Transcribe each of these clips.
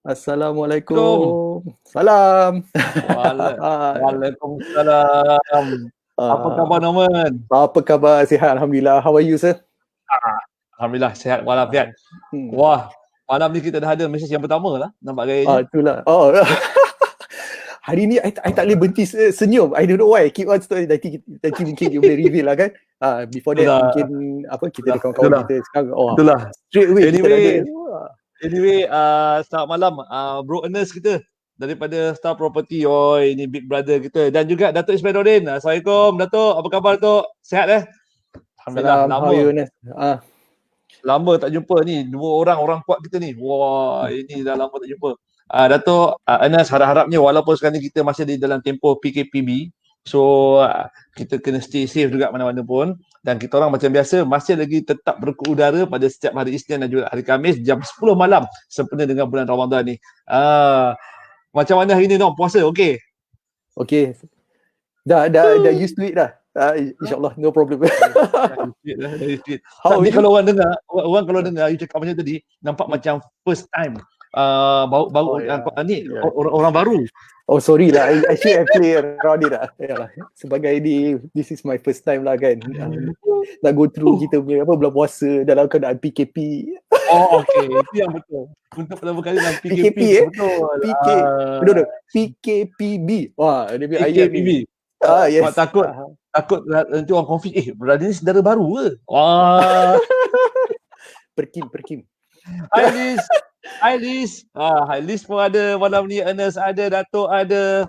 Assalamualaikum. Assalamualaikum. Salam. Waalaikumsalam. Apa khabar Norman? Apa khabar? Sihat Alhamdulillah. How are you, sir? Alhamdulillah sihat walafiat. Wah, malam ni kita dah ada mesej yang pertama lah nampak gayanya. Itulah. Hari ni I tak boleh berhenti senyum. I don't know why. Keep on story. Nanti mungkin you boleh reveal lah kan. Before that mungkin kita ada kawan-kawan kita sekarang. Itulah. Straight away Anyway, selamat malam Bro Ernest kita daripada Star Property. Ini big brother kita. Dan juga Datuk Ismailudin. Assalamualaikum Datuk. Apa khabar Datuk? Sihat Alhamdulillah. Lama. How are you, Ernest? Lama tak jumpa ni. Dua orang kuat kita ni. Wah, ini dah lama tak jumpa. Datuk Ernest, harap-harapnya walaupun sekarang ni kita masih di dalam tempoh PKPB, so kita kena stay safe juga mana-mana pun. Dan kita orang macam biasa masih lagi tetap berkeudara pada setiap hari Isnin dan juga hari Khamis jam 10 malam sempena dengan bulan Ramadan ni. Macam mana hari ni Nom? Puasa okey? Okey. Dah used to it dah. InsyaAllah no problem. Tapi kalau orang dengar you cakap macam tadi, nampak macam first time. Baru ni orang baru. Oh sorry lah, I should have play around it lah. Yalah. Sebagai this is my first time lah kan. nak go through kita punya bulan puasa dalam keadaan PKP. Oh, okey. Itu yang betul. Untuk pertama kali dalam PKP. PKP betul. Betul. PKPB. Wah, dia punya ayat PKPB. ni. Yes. Takut nanti orang confuse. Berada ni saudara baru ke? Wah. Perkim. Hi Liz. Hi Liz pun ada malam ni. Ernest ada, Dato' ada.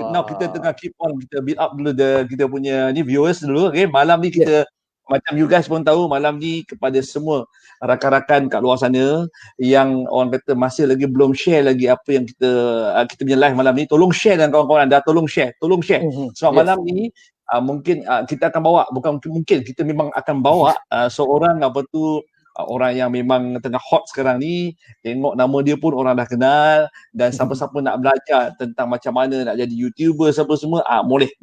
Now kita tengah keep on, kita build up dulu kita punya ni viewers dulu. Okay, malam ni kita macam you guys pun tahu, malam ni kepada semua rakan-rakan kat luar sana yang orang kata masih lagi belum share lagi apa yang kita punya live malam ni, tolong share dan kawan-kawan anda, tolong share. Sebab malam ni mungkin kita akan bawa, bukan mungkin, kita memang akan bawa seorang orang yang memang tengah hot sekarang ni. Tengok nama dia pun orang dah kenal, dan siapa-siapa nak belajar tentang macam mana nak jadi YouTuber siapa semua, boleh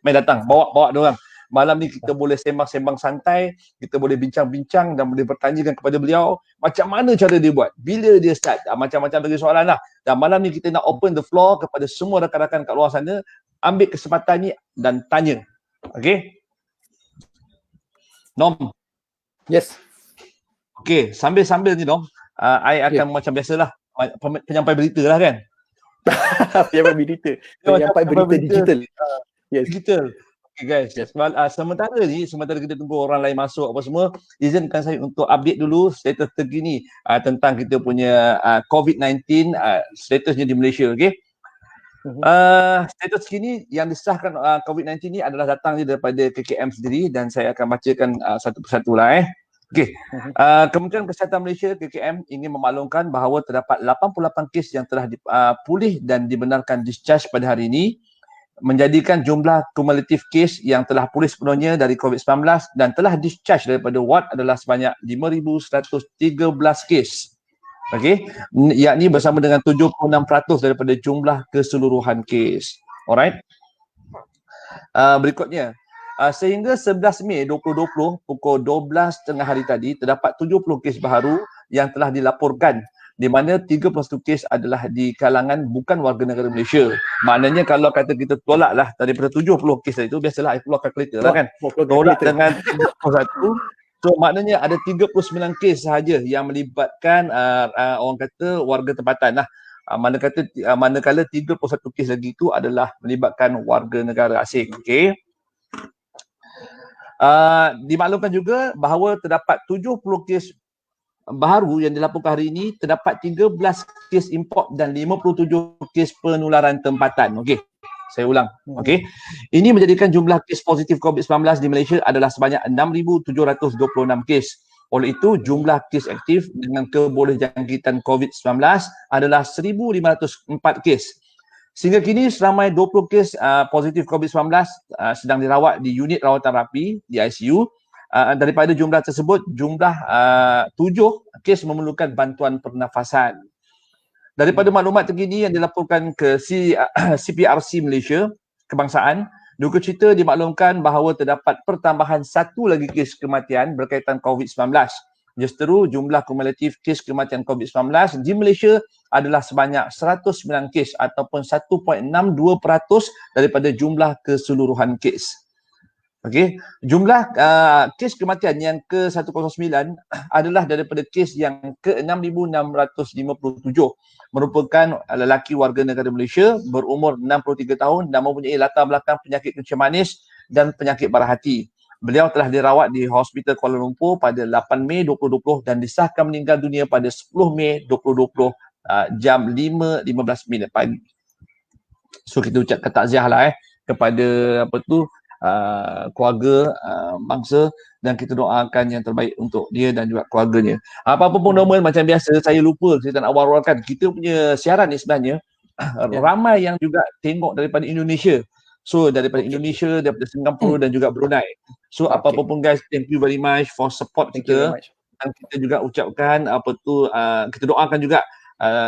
main datang, bawa diorang. Malam ni kita boleh sembang-sembang santai, kita boleh bincang-bincang dan boleh bertanyakan kepada beliau macam mana cara dia buat, bila dia start, macam-macam lagi soalan lah. Dan malam ni kita nak open the floor kepada semua rakan-rakan kat luar sana, ambil kesempatan ni dan tanya. Okay? Nom. Yes. Okay, sambil-sambil ni Nom, I akan macam biasalah, penyampai berita lah kan? Penyampai berita digital. Yes. Digital. Okay guys, sementara kita tunggu orang lain masuk apa semua, izinkan saya untuk update dulu status terkini tentang kita punya COVID-19 statusnya di Malaysia. Okay, status kini yang disahkan COVID-19 ni adalah datangnya daripada KKM sendiri, dan saya akan bacakan satu persatu lah. Okay, Kementerian Kesihatan Malaysia KKM ingin memaklumkan bahawa terdapat 88 kes yang telah pulih dan dibenarkan discharge pada hari ini, menjadikan jumlah kumulatif kes yang telah pulih sepenuhnya dari COVID-19 dan telah discharge daripada ward adalah sebanyak 5,113 kes. Okey, yakni bersama dengan 76% daripada jumlah keseluruhan kes. Alright. Berikutnya, sehingga 11 Mei 2020 pukul 12 tengah hari tadi terdapat 70 kes baru yang telah dilaporkan, di mana 31 kes adalah di kalangan bukan warga negara Malaysia. Maknanya kalau kata kita tolak lah daripada 70 kes itu, biasalah I keluar kalkulator lah kan, tolak dengan 31, so maknanya ada 39 kes sahaja yang melibatkan orang kata warga tempatan lah. Manakala 31 kes lagi itu adalah melibatkan warga negara asing. Okay. Dimaklumkan juga bahawa terdapat 70 kes baru yang dilaporkan hari ini, terdapat 13 kes import dan 57 kes penularan tempatan. Okey, saya ulang. Okey, ini menjadikan jumlah kes positif COVID-19 di Malaysia adalah sebanyak 6,726 kes. Oleh itu, jumlah kes aktif dengan kebolehjangkitan COVID-19 adalah 1,504 kes. Sehingga kini seramai 20 kes positif COVID-19 sedang dirawat di unit rawatan rapi di ICU. Daripada jumlah tersebut, jumlah 7 kes memerlukan bantuan pernafasan. Daripada maklumat terkini yang dilaporkan ke CPRC Malaysia Kebangsaan, duka cita dimaklumkan bahawa terdapat pertambahan satu lagi kes kematian berkaitan COVID-19. Justeru jumlah kumulatif kes kematian COVID-19 di Malaysia adalah sebanyak 109 kes ataupun 1.62% daripada jumlah keseluruhan kes. Okey, jumlah kes kematian yang ke-109 adalah daripada kes yang ke-6,657, merupakan lelaki warga negara Malaysia berumur 63 tahun dan mempunyai latar belakang penyakit kencing manis dan penyakit barah hati. Beliau telah dirawat di Hospital Kuala Lumpur pada 8 Mei 2020 dan disahkan meninggal dunia pada 10 Mei 2020 jam 5.15 pagi. So kita ucapkan takziah lah kepada keluarga bangsa, dan kita doakan yang terbaik untuk dia dan juga keluarganya. Apa-apa pun normal, macam biasa saya lupa kita nak awal-awalkan kita punya siaran ni sebenarnya ramai yang juga tengok daripada Indonesia. So daripada Indonesia, daripada Singapura dan juga Brunei. So apa-apa pun guys, thank you very much for support kita. Dan kita juga ucapkan kita doakan juga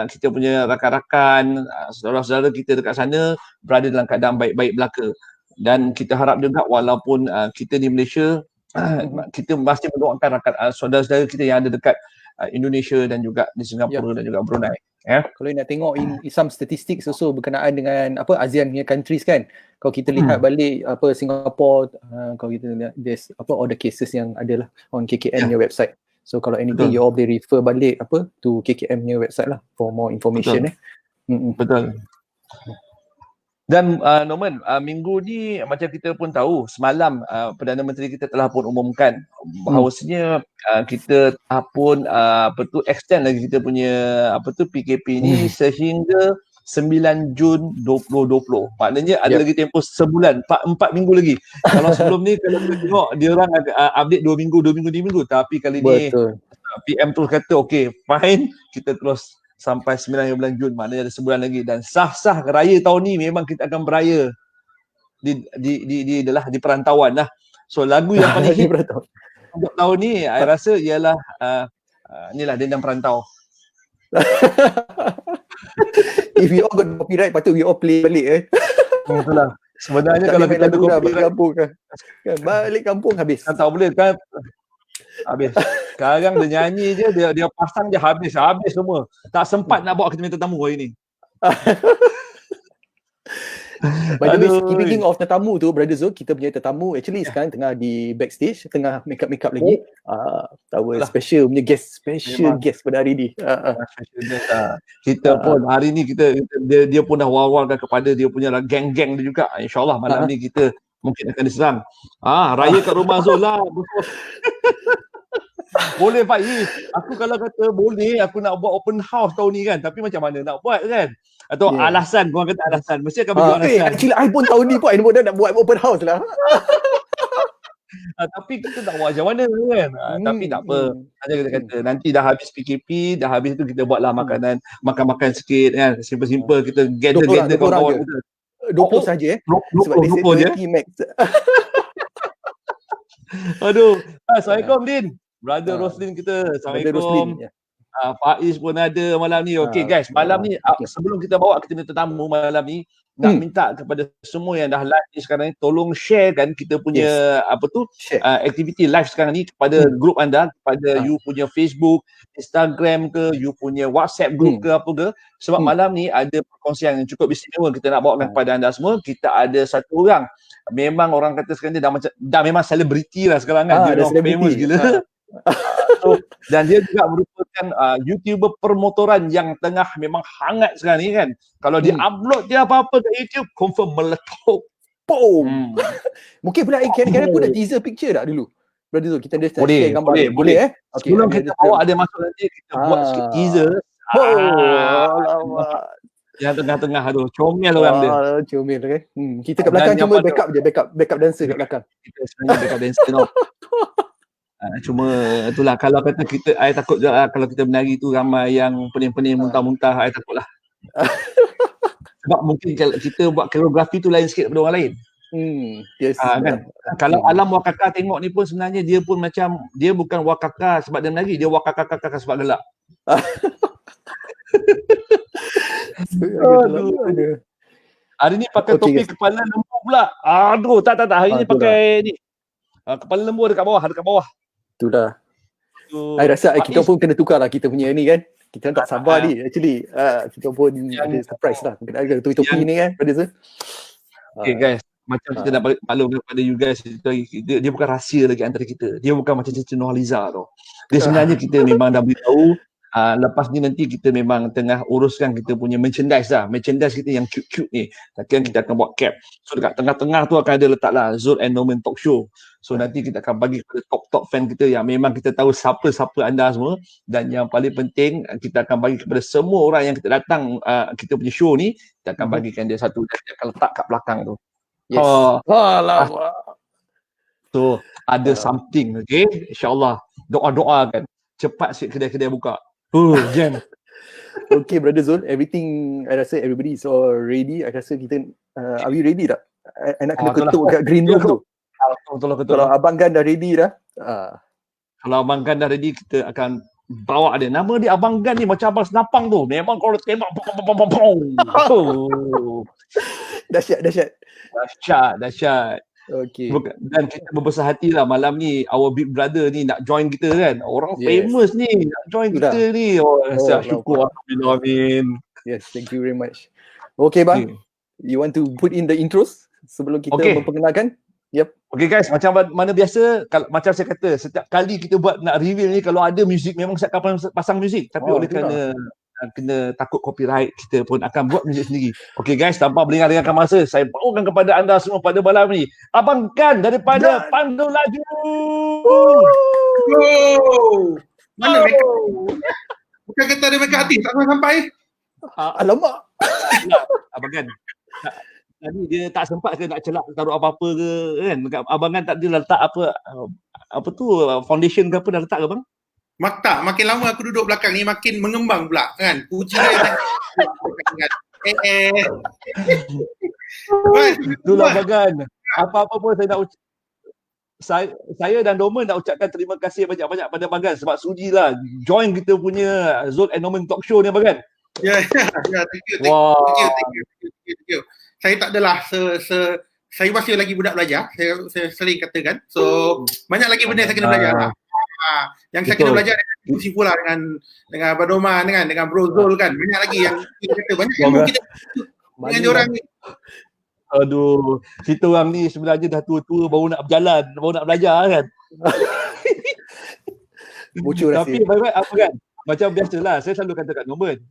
kita punya rakan-rakan, saudara-saudara kita dekat sana berada dalam keadaan baik-baik belaka. Dan kita harap juga walaupun kita di Malaysia, kita masih mendoakan saudara-saudara kita yang ada dekat Indonesia dan juga di Singapura dan juga Brunei. Kalau nak tengok in some statistics also berkenaan dengan apa ASEAN punya countries kan. Kalau kita lihat balik apa Singapore, kalau kita lihat there's apa all the cases yang ada lah on KKM punya website. So kalau anything you all boleh refer balik apa to KKM punya website lah for more information. Betul. Dan Norman, minggu ni macam kita pun tahu semalam Perdana Menteri kita telah pun umumkan bahawasanya kita telah pun extend lagi kita punya PKP ni sehingga 9 Jun 2020. Maknanya ada lagi tempoh sebulan, 4 minggu lagi. Kalau sebelum ni kalau kita tengok dia orang update 2 minggu, tapi kali ni PM terus kata okey, fine, kita terus sampai 9 Jun, maknanya ada sebulan lagi. Dan sah-sah raya tahun ni memang kita akan beraya di perantauan lah. So lagu yang paling hit untuk tahun ni saya rasa ialah inilah Dendang Perantau. If we all got copyright, patut we all play balik Itulah. Sebenarnya kalau kita ada copyright kampung kan. Balik kampung habis. Kan tak boleh kan. Habis. Sekarang dia nyanyi je, dia pasang je habis semua. Tak sempat nak bawa kita minta tamu hari ni. By the way, speaking of tetamu tu, Brother Zul, kita punya tetamu actually sekarang tengah di backstage, tengah make up lagi. Our special punya guest pada hari ni. Kita pun hari ni dia pun dah war-warkan kepada dia punya geng-geng dia juga. InsyaAllah malam ni kita mungkin akan diserang. Raya kat rumah Zul lah. Boleh Pak Is. Aku kalau kata boleh, aku nak buat open house tahun ni kan. Tapi macam mana nak buat kan? Atau alasan, korang kata alasan. Mesti akan bagi alasan. Actually, I pun tahun ni pun, I nak buat open house lah. Tapi kita tak buat macam mana kan. Tapi tak apa. Hanya kita kata, nanti dah habis PKP, dah habis tu kita buatlah makanan, makan-makan sikit kan. Simple-simple, kita gather kawan-kawan kita. 20 saja 20 je. Aduh. Assalamualaikum Din. Brother Roslin kita. Assalamualaikum. Faiz pun ada malam ni. Okey guys, malam ni sebelum kita bawa kita punya tetamu malam ni, nak minta kepada semua yang dah live ni sekarang ni, tolong share kan kita punya aktiviti live sekarang ni kepada grup anda, kepada you punya Facebook, Instagram ke, you punya WhatsApp group ke apa ke. Sebab malam ni ada perkongsian yang cukup istimewa kita nak bawakan kepada anda semua. Kita ada satu orang, memang orang kata sekarang ni dah memang selebriti lah sekarang kan. Dia famous gila. Dan dia juga merupakan YouTuber permotoran yang tengah memang hangat sekarang ni kan. Kalau dia upload dia apa-apa kat YouTube, confirm meletup. Boom. Mungkin pula Karen pun dah teaser picture tak dulu? Berarti tu kita dah share gambar. Boleh Okay, sebelum kita bawa ada masuk nanti, kita buat sikit teaser. Alamak. Yang tengah-tengah tu, comel orang dia. Comel kan. Kita kat belakang cuma backup je, backup dancer kat belakang. Kita sebenarnya backup dancer tau. Cuma itulah, kalau kata kita, saya takut je kalau kita menari tu ramai yang pening-pening muntah-muntah, saya takut lah. Sebab mungkin kita buat koreografi tu lain sikit daripada orang lain. Yes. Kan? Kalau Alam Wakaka tengok ni pun sebenarnya dia pun macam, dia bukan Wakaka sebab dia menari, dia Wakaka sebab gelak. Hari ni pakai topi kepala lembu pula. Aduh, tak. Hari ni pakai ni. Kepala lembu dekat bawah. Itulah. Saya rasa kita pun kena tukar lah kita punya ni kan. Kita tak sabar ni actually. Kita pun ada surprise lah. Kena ada topi ni kan pada tu. Okay guys, macam kita nak maklum kepada you guys, dia bukan rahsia lagi antara kita. Dia bukan macam Cik Nurhaliza tau. Dia sebenarnya kita memang dah beritahu. Lepas ni nanti kita memang tengah uruskan kita punya merchandise lah. Merchandise kita yang cute-cute ni. Nanti kita akan buat cap. So dekat tengah-tengah tu akan ada letak lah Zul and Norman Talk Show. So nanti kita akan bagi kepada top-top fan kita yang memang kita tahu siapa-siapa anda semua. Dan yang paling penting, kita akan bagi kepada semua orang yang kita datang kita punya show ni, kita akan bagikan dia satu dan kita akan letak kat belakang tu. Yes. So ada something, okay? InsyaAllah doa-doa kan. Cepat sikit kedai-kedai buka. Jam. Okay, Brother Zul, everything, I rasa everybody is all ready. I rasa kita, are we ready tak? I nak kena ketuk kat green room tu. Kalau Abang Gan dah ready dah. Kalau Abang Gan dah ready, kita akan bawa dia. Nama dia Abang Gan ni macam Abang Senapang tu. Memang kalau tembak, Dahsyat. Dahsyat. Okey. Dan kita berbesar hati lah malam ni our big brother ni nak join kita kan. Orang Yes. famous ni nak join Itulah. kita ni. Oh, Oh, syukur alhamdulillah, amin. Yes, thank you very much. Okay, bang. Okay. You want to put in the intros sebelum kita Okay. memperkenalkan? Yep. Okay guys, macam mana biasa, kalau macam saya kata, setiap kali kita buat nak reveal ni, kalau ada muzik memang saya akan pasang muzik, tapi oleh kerana kena takut copyright, kita pun akan buat muzik sendiri. Okay guys, tanpa melengah-lengahkan masa, saya bawakan kepada anda semua pada malam ni Abang Gan daripada Pandu Laju. Mana make up? Bukan kata ada make up artist, tak sampai. Alamak. Abang Gan, tadi dia tak sempat ke nak celak taruh apa-apa ke kan? Abang Gan tak dia letak apa tu foundation ke apa dah letak ke bang? Tak, makin lama aku duduk belakang ni makin mengembang pula kan. Puji dia. Itulah Abang Gan. Apa-apa pun saya nak saya dan Norman nak ucapkan terima kasih banyak-banyak pada Abang Gan sebab sudilah join kita punya Zul and Norman Talk Show ni Abang Gan. Ya, thank you. Saya tak adalah saya masih lagi budak belajar, saya sering katakan. So banyak lagi benda saya kena belajar lah. Yang saya kena belajar dengan Sifu lah, dengan Abang Norman dengan Bro Zul kan. Banyak lagi yang kita kata, banyak ilmu kita dengan diorang ni. Aduh, kita orang ni sebenarnya dah tua-tua baru nak berjalan, baru nak belajar kan. Bocor Tapi baik-baik apa kan? Macam biasalah, saya selalu kata kat Norman,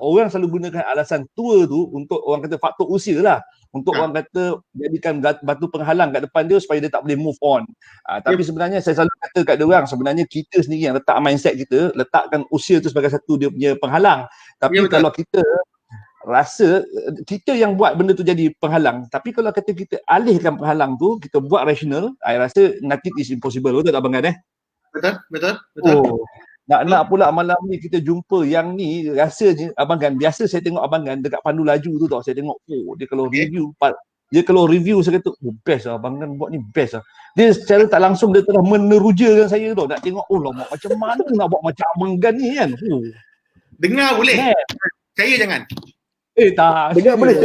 orang selalu gunakan alasan tua tu untuk orang kata faktor usia lah. Untuk orang kata jadikan batu penghalang kat depan dia supaya dia tak boleh move on. Tapi sebenarnya saya selalu kata kat dia orang, sebenarnya kita sendiri yang letak mindset kita, letakkan usia tu sebagai satu dia punya penghalang. Tapi kalau kita rasa kita yang buat benda tu jadi penghalang, tapi kalau kata kita alihkan penghalang tu, kita buat rational, saya rasa nothing is impossible. Betul tak Abang Gan? Betul. Oh. Nak pula malam ni kita jumpa yang ni, rasanya Abang Gan, biasa saya tengok Abang Gan dekat Pandu Laju tu tau, saya tengok dia kalau review saya kata best lah Abang Gan buat ni, best lah. Dia secara tak langsung dia telah menerujakan saya tau, nak tengok lama macam mana nak buat macam Abang Gan ni kan. Dengar boleh, saya jangan. Tak dengar boleh.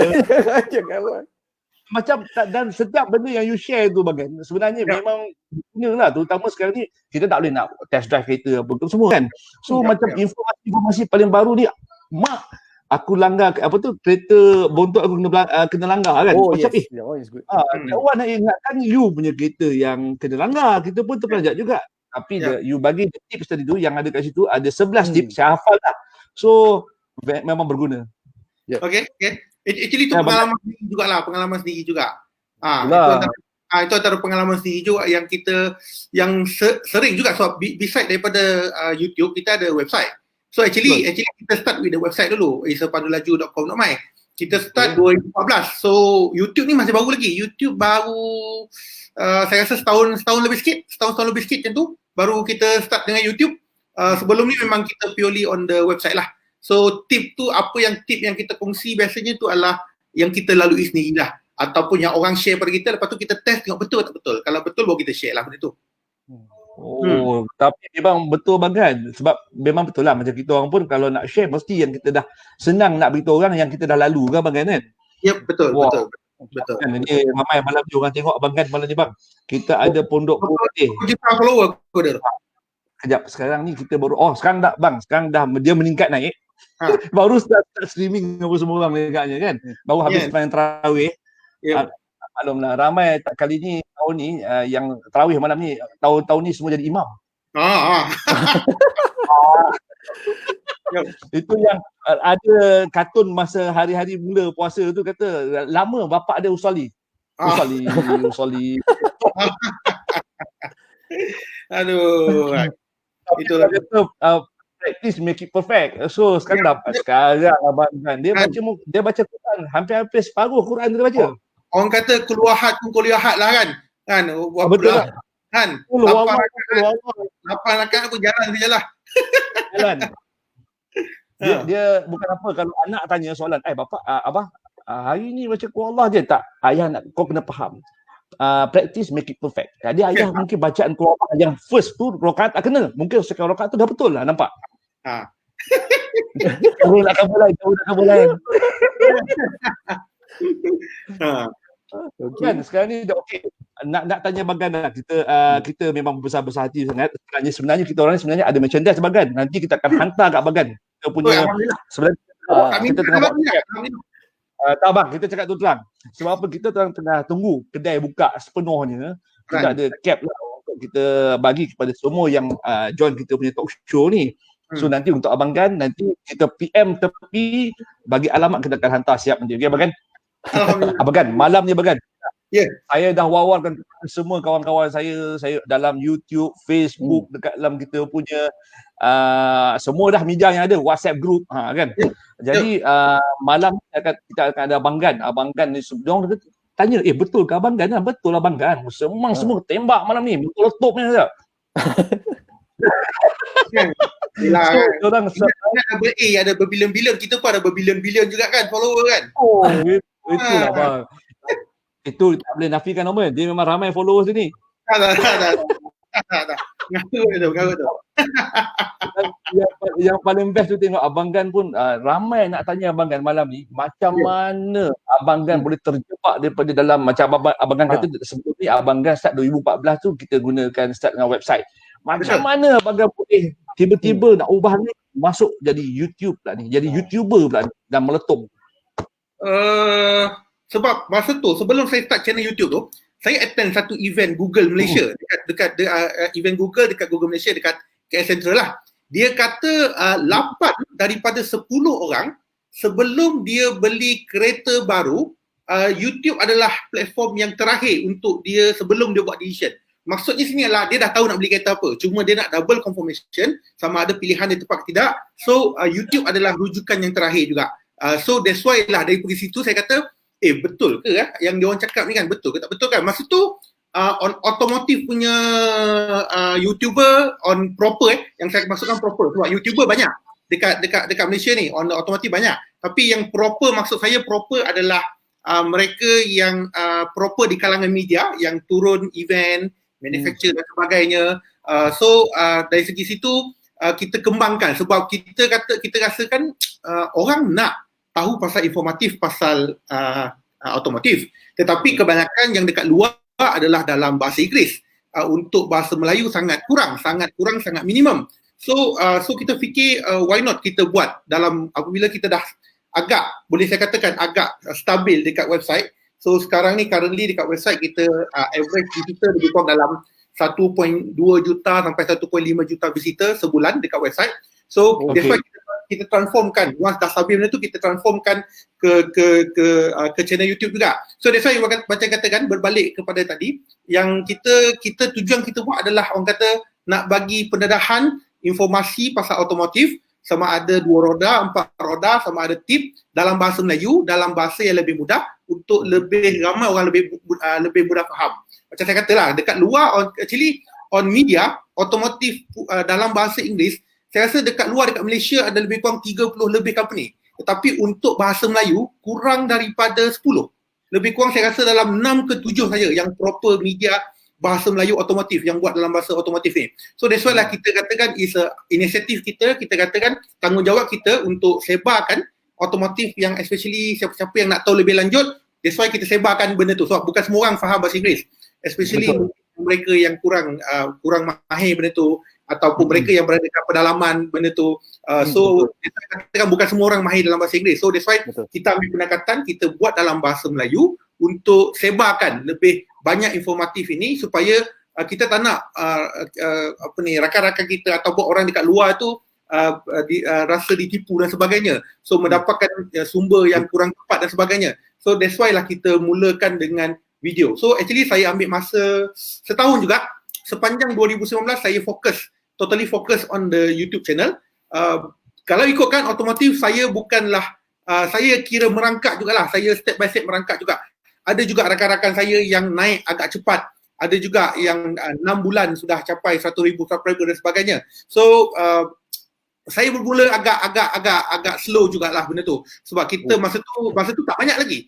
Jangan buat. Macam dan setiap benda yang you share tu Bang, sebenarnya memang lah, terutama sekarang ni kita tak boleh nak test drive kereta apa tu semua kan. So macam informasi paling baru ni, aku langgar apa tu kereta bontot aku kena langgar kan. Macam Wan nak ingatkan you punya kereta yang kena langgar, kita pun terperanjat juga. Tapi you bagi tips tadi tu yang ada kat situ, ada 11 tips saya hafal lah. So memang berguna. Okay. Actually itu pengalaman sendiri juga. Itu antara pengalaman sendiri juga yang kita sering juga. So beside daripada YouTube, kita ada website. So actually kita start with the website dulu, isapandulaju.com.my. Kita start 2014. So YouTube ni masih baru lagi. YouTube baru saya rasa setahun lebih sikit macam tu baru kita start dengan YouTube. Sebelum ni memang kita purely on the website lah. So tip yang kita kongsi biasanya tu adalah yang kita lalui sendirilah, ataupun yang orang share pada kita, lepas tu kita test tengok betul tak betul. Kalau betul baru kita share lah benda tu. Tapi memang betul Bang Gan, sebab memang betul lah macam kita orang pun kalau nak share mesti yang kita dah senang nak beritahu orang yang kita dah lalu kan Bang Gan kan? Yep, betul. Kan ini ramai malam ni orang tengok Abang Gan malam ni bang. Kita ada pondok putih. Juta follower aku ada. Kejap, sekarang ni kita baru sekarang dah dia meningkat naik. Baru start streaming apa semua orang dekatnya kan. Baru habis sembahyang tarawih. Maklumlah ramai kali ni tahun ni yang tarawih malam ni tahun ni semua jadi imam. Itu yang ada kartun masa hari-hari mula puasa tu kata lama bapak dia usali. Aduh. Itulah kata practice make it perfect. So sekarang Abang Gan dia baca Quran hampir separuh Quran dia baca. Orang kata keluahat pun kuliahat lah kan. Betul lah. Kan? 8 rakaat pun jalan sajalah. Jalan. Dia bukan apa kalau anak tanya soalan, bapak abah hari ni baca Quran Allah je tak? Ayah nak kau kena faham. Practice make it perfect. Jadi ayah mungkin bacaan Quran yang first tu rakaat tak kena. Mungkin second rakaat tu dah betul lah, nampak? Kau nak cover lain. Kan sekarang ni dah okey. Nak tanya Bagan lah. Kita memang besar-besar hati sangat. Sebenarnya kita orang sebenarnya ada merchandise Bagan. Nanti kita akan hantar kat Bagan. Kita punya sebenarnya kita tengah buat tak bang, kita cakap tu terang. Sebab apa kita tengah tunggu kedai buka sepenuhnya. Kita ada cap lah untuk kita bagi kepada semua yang join kita punya talk show ni. So nanti untuk Abang Gan, nanti kita PM tepi, bagi alamat kita akan hantar siap nanti. Okay Abang Gan? Abang Gan, malam ni Abang Gan. Saya dah wawarkan semua kawan-kawan saya dalam YouTube, Facebook, dekat dalam kita punya semua dah media yang ada, WhatsApp group kan. Jadi malam kita akan ada Abang Gan. Abang Gan ni sebelum tanya, betul ke Abang Gan? Betul Abang Gan. Semua tembak malam ni, betul letup ni saja. So, orang ada berbilion-bilion, kita pun ada berbilion-bilion juga kan follower kan. Itulah bang. Itu tak boleh nafikan Norman. Dia memang ramai followers dia ni. Tak. Ngaku tu. Yang paling best tu tengok Abang Gan pun ramai nak tanya Abang Gan malam ni. Macam mana Abang Gan boleh terjebak daripada dalam, macam Abang Gan kata sebelum ni Abang Gan start 2014 tu kita gunakan start dengan website. Macam mana Abang Gan boleh tiba-tiba nak ubah ni masuk jadi YouTube pula ni. Jadi YouTuber pula ni dan meletup. Sebab masa tu sebelum saya start channel YouTube tu, saya attend satu event Google Malaysia dekat event Google dekat Google Malaysia dekat KL Central lah. Dia kata 8 daripada 10 orang sebelum dia beli kereta baru, YouTube adalah platform yang terakhir untuk dia sebelum dia buat decision. Maksudnya sini adalah dia dah tahu nak beli kereta apa, cuma dia nak double confirmation sama ada pilihan dia tepat ke tidak. So YouTube adalah rujukan yang terakhir juga. So that's why lah dari pergi situ saya kata betul ke yang dia orang cakap ni kan, betul ke tak betul kan. Masa tu on otomotif punya YouTuber on proper yang saya maksudkan proper sebab YouTuber banyak dekat Malaysia ni, on otomotif banyak, tapi yang proper maksud saya proper adalah mereka yang proper di kalangan media yang turun event, manufacturer dan sebagainya. So dari segi situ kita kembangkan sebab kita rasakan orang nak tahu pasal informatif pasal otomotif, tetapi kebanyakan yang dekat luar adalah dalam bahasa Inggeris. Untuk bahasa Melayu sangat kurang, sangat minimum. So kita fikir why not kita buat dalam apabila kita dah agak boleh saya katakan agak stabil dekat website. So sekarang ni currently dekat website kita average visitor lebih kurang dalam 1.2 juta sampai 1.5 juta visitor sebulan dekat website. So that's why kita transformkan, once dah stabil benda tu kita transformkan ke channel YouTube juga. So that's why macam katakan berbalik kepada tadi, yang kita tujuan kita buat adalah orang kata nak bagi pendedahan informasi pasal otomotif, sama ada 2 roda, 4 roda, sama ada tip dalam bahasa Melayu, dalam bahasa yang lebih mudah untuk lebih ramai orang lebih mudah faham. Macam saya katalah dekat luar actually on media otomotif dalam bahasa Inggeris, saya rasa dekat luar, dekat Malaysia ada lebih kurang 30 lebih company. Tetapi untuk bahasa Melayu kurang daripada 10. Lebih kurang saya rasa dalam 6 ke 7 saja yang proper media bahasa Melayu otomotif yang buat dalam bahasa otomotif ni. So that's why lah kita katakan is a inisiatif kita katakan tanggungjawab kita untuk sebarkan otomotif yang especially siapa-siapa yang nak tahu lebih lanjut. That's why kita sebarkan benda tu. Sebab bukan semua orang faham bahasa Inggeris. Especially mereka yang kurang mahir benda tu, ataupun mereka yang berada dekat pedalaman benda tu. So kita katakan bukan semua orang mahir dalam bahasa Inggeris. So that's why kita ambil pendekatan, kita buat dalam bahasa Melayu untuk sebarkan lebih banyak informatif ini supaya kita tak nak rakan-rakan kita ataupun orang dekat luar tu rasa ditipu dan sebagainya. So mendapatkan sumber yang kurang tepat dan sebagainya. So that's why lah kita mulakan dengan video. So actually saya ambil masa setahun juga. Sepanjang 2019 saya totally fokus on the YouTube channel. Kalau ikutkan otomotif, saya bukanlah saya kira merangkak jugalah. Saya step by step merangkak juga. Ada juga rakan-rakan saya yang naik agak cepat. Ada juga yang 6 bulan sudah capai 100,000 subscriber dan sebagainya. So saya bermula agak slow jugalah benda tu. Sebab kita masa tu tak banyak lagi.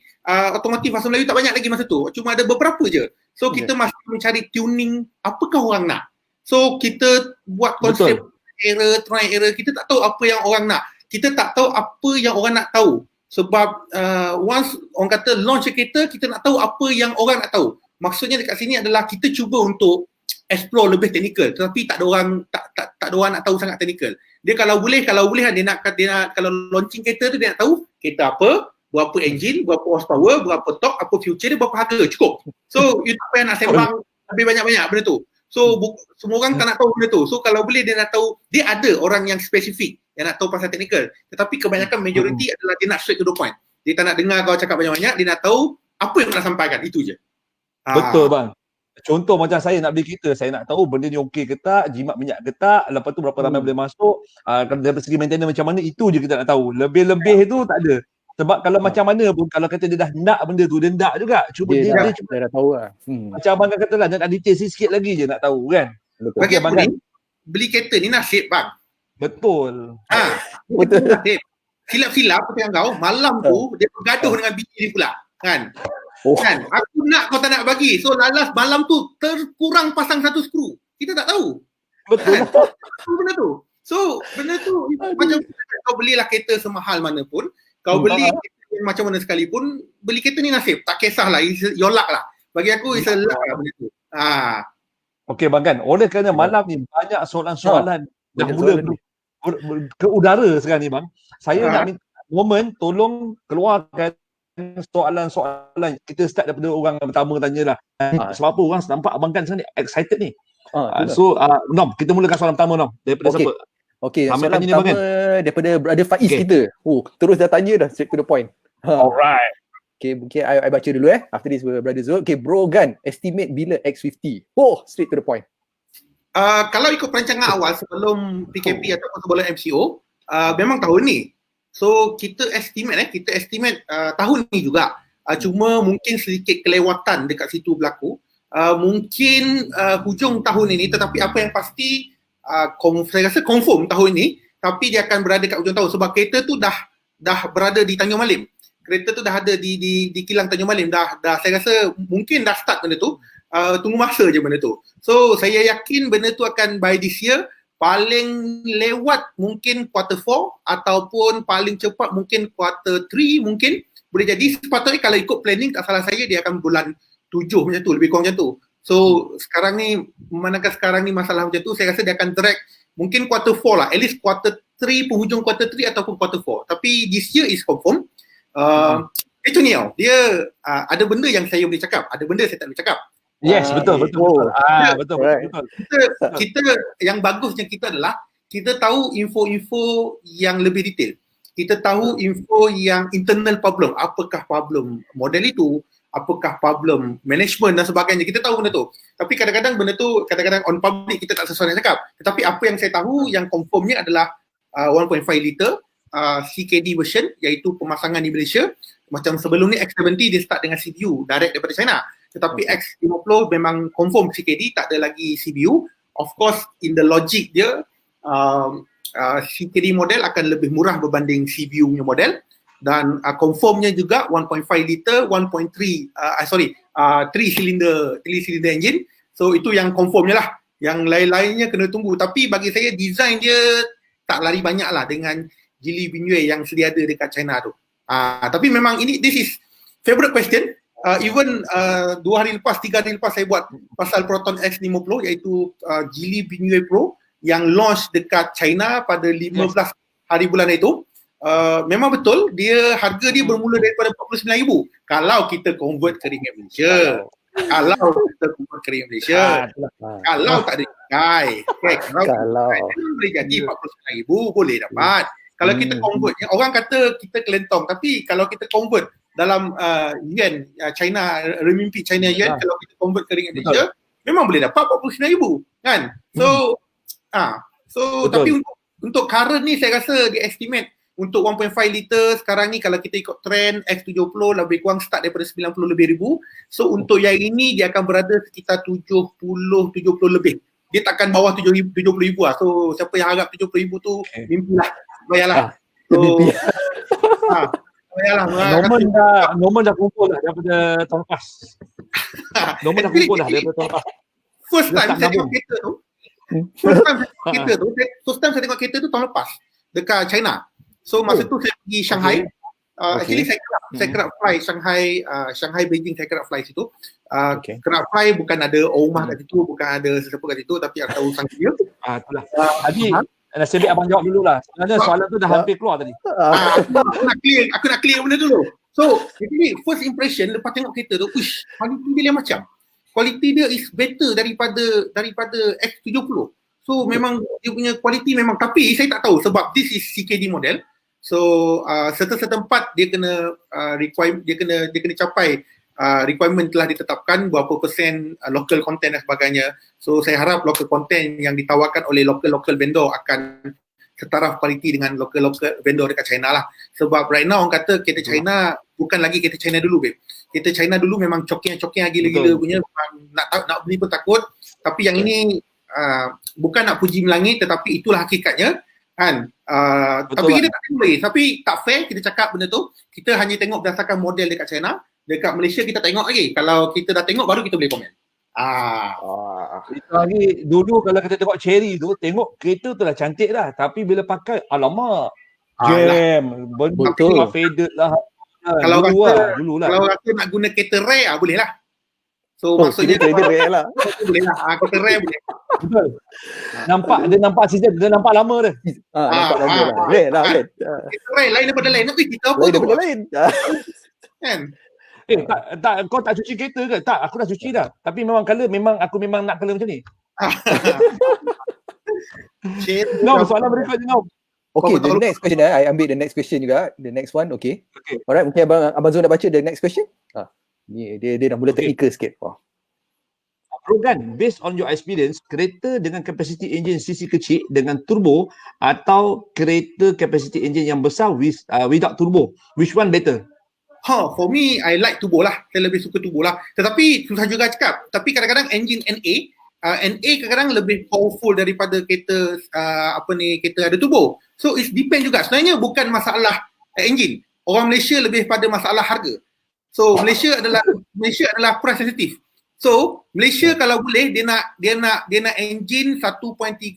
Otomotif bahasa Melayu tak banyak lagi masa tu. Cuma ada beberapa je. So kita masih mencari tuning apakah orang nak. So kita buat konsep error, try error. Kita tak tahu apa yang orang nak. Kita tak tahu apa yang orang nak tahu. Sebab once orang kata launch kereta, kita nak tahu apa yang orang nak tahu. Maksudnya dekat sini adalah kita cuba untuk explore lebih teknikal, tetapi tak ada orang nak tahu sangat teknikal. Dia kalau boleh dia nak kalau launching kereta tu dia nak tahu kereta apa, berapa engine, berapa horsepower, berapa torque, apa future dia, berapa harga, cukup. So you tak payah nak sembang lebih banyak-banyak benda tu. So semua orang tak nak tahu benda tu. So kalau boleh dia nak tahu, dia ada orang yang spesifik yang nak tahu pasal teknikal. Tetapi kebanyakan majoriti adalah dia nak straight to the point. Dia tak nak dengar kau cakap banyak-banyak, dia nak tahu apa yang nak sampaikan, itu je. Betul bang. Contoh macam saya nak beli kereta, saya nak tahu benda ni okey ke tak, jimat minyak ke tak, lepas tu berapa ramai boleh masuk, dari segi maintenance macam mana, itu je kita nak tahu. Lebih-lebih tu tak ada. Sebab kalau macam mana pun, kalau kata dia dah nak benda tu, dia nak juga. Cuba dia dah tahu lah. Macam abang kata lah, nak detail sikit lagi je nak tahu kan. Bagi abang ni, beli kereta ni nasib bang. Betul. Betul nasib. Silap-silap macam kau, malam tu dia bergaduh dengan bini dia pula. Kan? Kan? Aku nak, kau tak nak bagi. So lalas malam tu terkurang pasang satu skru. Kita tak tahu. Betul. Kan? Benda tu. So benda tu macam kau belilah kereta semahal mana pun, kau beli kereta macam mana sekalipun, beli kereta ni nasib. Tak kisahlah, your luck lah. Bagi aku it's a luck lah benda tu. Okey bang kan, oleh kerana malam ni banyak soalan-soalan dah mula ke udara sekarang ni bang. Saya nak minta Momen tolong keluarkan soalan-soalan. Kita start daripada orang pertama tanyalah. Sebab apa orang nampak abang kan sekarang ni excited ni. Nom, kita mulakan soalan pertama Nom. Daripada siapa? Okey, soalan pertama daripada Brother Faiz kita. Terus dah tanya dah straight to the point. Alright. Okay, mungkin I baca dulu After this Brother Zul. Okay, Bro Gan, estimate bila X50? Straight to the point. Kalau ikut perancangan awal sebelum PKP ataupun sebelum MCO, memang tahun ni. So kita estimate tahun ni juga. Cuma mungkin sedikit kelewatan dekat situ berlaku. Mungkin hujung tahun ini, tetapi apa yang pasti saya rasa confirm tahun ini, tapi dia akan berada kat hujung tahun sebab kereta tu dah berada di Tanjung Malim. Kereta tu dah ada di kilang Tanjung Malim. Dah saya rasa mungkin dah start benda tu. Tunggu masa je benda tu. So saya yakin benda tu akan by this year, paling lewat mungkin quarter 4 ataupun paling cepat mungkin quarter 3 mungkin boleh jadi. Sepatutnya kalau ikut planning tak salah saya dia akan bulan 7 macam tu, lebih kurang macam tu. So sekarang ni, manakah sekarang ni masalah macam tu, saya rasa dia akan drag mungkin quarter 4 lah, at least quarter 3, penghujung quarter 3 ataupun quarter 4. Tapi this year is confirm. Itu ni dia ada benda yang saya boleh cakap, ada benda saya tak boleh cakap. Yes, betul. Betul. Kita yang bagusnya kita adalah kita tahu info-info yang lebih detail. Kita tahu info yang internal problem, apakah problem model itu, apakah problem management dan sebagainya. Kita tahu benda tu. Tapi kadang-kadang benda tu on public kita tak sesuai nak cakap. Tetapi apa yang saya tahu yang confirmnya adalah 1.5 liter CKD version, iaitu pemasangan di Malaysia. Macam sebelum ni X70 dia start dengan CBU direct daripada China. Tetapi X50 memang confirm CKD, tak ada lagi CBU. Of course in the logic dia CKD model akan lebih murah berbanding CBU punya model, dan confirmnya juga 1.5 liter 3 cylinder engine. So itu yang confirmnya lah. Yang lain-lainnya kena tunggu. Tapi bagi saya design dia tak lari banyak lah dengan Geely Vinyue yang sedia ada dekat China tu. Tapi memang this is favorite question. Even 2 hari lepas, 3 hari lepas saya buat pasal Proton X50, iaitu Geely Vinyue Pro yang launch dekat China pada 15 hari bulan itu. Memang betul, harga dia bermula daripada 49,000 kalau kita convert ke ringgit Malaysia. Kalau tak ada cukai. Kalau boleh jadi 49,000 boleh dapat. Kalau kita convert, orang kata kita kelentong, tapi kalau kita convert dalam yuan China, renminbi China yuan, kalau kita convert ke ringgit Malaysia, memang boleh dapat 49,000 kan. So tapi untuk current ni saya rasa dia estimate untuk 1.5 liter sekarang ni, kalau kita ikut trend X70 lebih kurang start daripada 90 lebih ribu. So untuk yang ini dia akan berada sekitar 70 lebih. Dia takkan bawah 70 ribu lah. So siapa yang harap 70 ribu tu mimpi lah. Bayarlah. Norman dah kumpul dah daripada tahun lepas. Norman dah kumpul dah daripada tahun lepas. First time saya tengok kereta tu tahun lepas dekat China. So masa tu saya pergi Shanghai. Actually saya kerap fly Shanghai Beijing, saya kerap fly situ. Kerap fly bukan ada Omar kat situ, bukan ada sesiapa kat situ, tapi ada urusan dia. Itulah. Tadi nasib baik abang jawab dululah. Sebenarnya soalan tu dah hampir keluar tadi. Aku nak clear benda dulu. So, jadi first impression lepas tengok kereta tu, quality dia lain macam. Quality dia is better daripada X70. So memang dia punya quality memang, tapi saya tak tahu sebab this is CKD model. So certain part dia kena dia kena capai requirement telah ditetapkan berapa persen local content dan sebagainya. So saya harap local content yang ditawarkan oleh local vendor akan setaraf quality dengan local vendor dekat China lah. Sebab right now orang kata kereta China bukan lagi kereta China dulu, babe. Kereta China dulu memang coking gila-gila punya, nak beli pun takut. Tapi yang ini bukan nak puji melangit, tetapi itulah hakikatnya kan. Tapi kita tak boleh, tapi tak fair kita cakap benda tu. Kita hanya tengok berdasarkan model dekat China. Dekat Malaysia kita tengok lagi. Kalau kita dah tengok baru kita boleh komen. Itu lagi dulu kalau kita tengok Cherry tu, tengok kereta tu dah cantik dah, tapi bila pakai alamak jam, betul faded lah. Kalau rasa nak guna kereta rare boleh lah. So maksudnya kereta rare lah. Boleh lah. Kereta rare boleh. Betul. Nampak season, dia nampak lama dah. Nampak lama dah. Rare lah kan. Kereta rare lain daripada lain. Tapi kita apa tu? Daripada lain. Kan? Tak, kau tak cuci kereta ke? Tak, aku dah cuci dah. Tapi memang colour, aku memang nak colour macam ni. No, soalan berikutnya no. Okay, the next question I ambil the next question juga. The next one, okay. Alright, mungkin Abang Zul nak baca the next question? Ni dia dah mula technical sikit. Rogan, based on your experience, kereta dengan capacity engine CC kecil dengan turbo atau kereta capacity engine yang besar without turbo, which one better? For me, I like turbo lah. Saya lebih suka turbo lah. Tetapi susah juga cakap. Tapi kadang-kadang engine NA kadang-kadang lebih powerful daripada kereta kereta ada turbo. So it depend juga. Sebenarnya bukan masalah engine. Orang Malaysia lebih pada masalah harga. So Malaysia adalah price sensitive. So Malaysia kalau boleh dia nak engine 1.3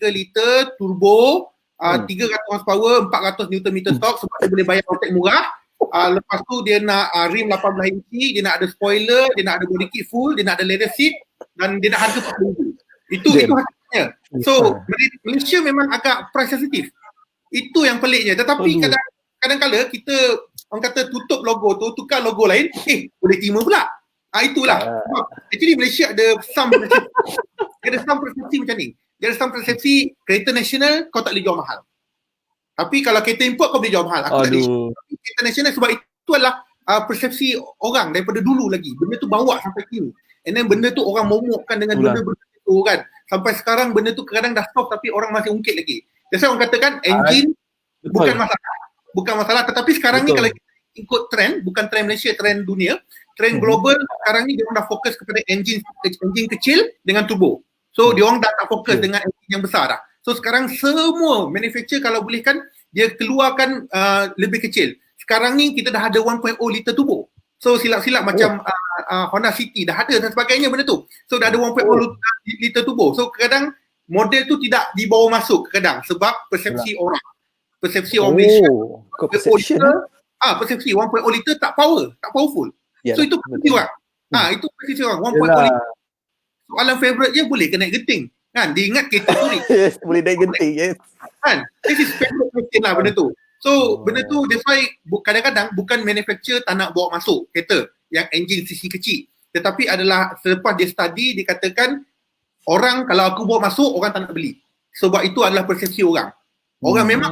liter turbo 300 horsepower 400 Nm torque sebab dia boleh bayar rotek murah. Lepas tu dia nak rim 18 inci, dia nak ada spoiler, dia nak ada body kit full, dia nak ada leather seat dan dia nak harga RM40,000. Itu harganya. So Malaysia memang agak price sensitive. Itu yang peliknya. Tetapi kadang-kala kita orang kata tutup logo tu, tukar logo lain, boleh terima pula. Itulah. Actually Malaysia ada some persepsi macam ni. Dia ada some persepsi kereta nasional kau tak boleh jual mahal. Tapi kalau kereta import kau boleh jual mahal. Aku tak boleh. Kereta nasional sebab itu adalah persepsi orang daripada dulu lagi. Benda tu bawa sampai kini. And then benda tu orang momokkan dengan benda-benda tu kan. Sampai sekarang benda tu kadang dah stop tapi orang masih ungkit lagi. Jadi orang katakan engine bukan masalah. Bukan masalah. Tetapi sekarang ni kalau kita ikut trend, bukan trend Malaysia, trend dunia, trend global sekarang ni dia orang dah fokus kepada engine kecil dengan turbo. So dia orang dah tak fokus dengan engine yang besar dah. So sekarang semua manufacturer kalau boleh kan dia keluarkan lebih kecil. Sekarang ni kita dah ada 1.0 liter turbo. So silap-silap macam Honda City dah ada dan sebagainya benda tu. So dah ada 1.0 liter turbo. So kadang model tu tidak dibawa masuk kadang sebab persepsi orang. Persepsi orang Malaysia. Persepsi 1.0 liter tak powerful. So itu persepsi orang. Itu persepsi orang 1.0 liter. Soalan favourite je boleh kena genting. Kan dia ingat kereta tu ni. Yes, boleh naik genting, yes. Kan this is favorite question lah benda tu. So benda tu that's why kadang-kadang bukan manufacturer tak nak bawa masuk kereta yang engine CC kecil. Tetapi adalah selepas dia study dia katakan orang kalau aku bawa masuk orang tak nak beli. Sebab itu adalah persepsi orang. Orang memang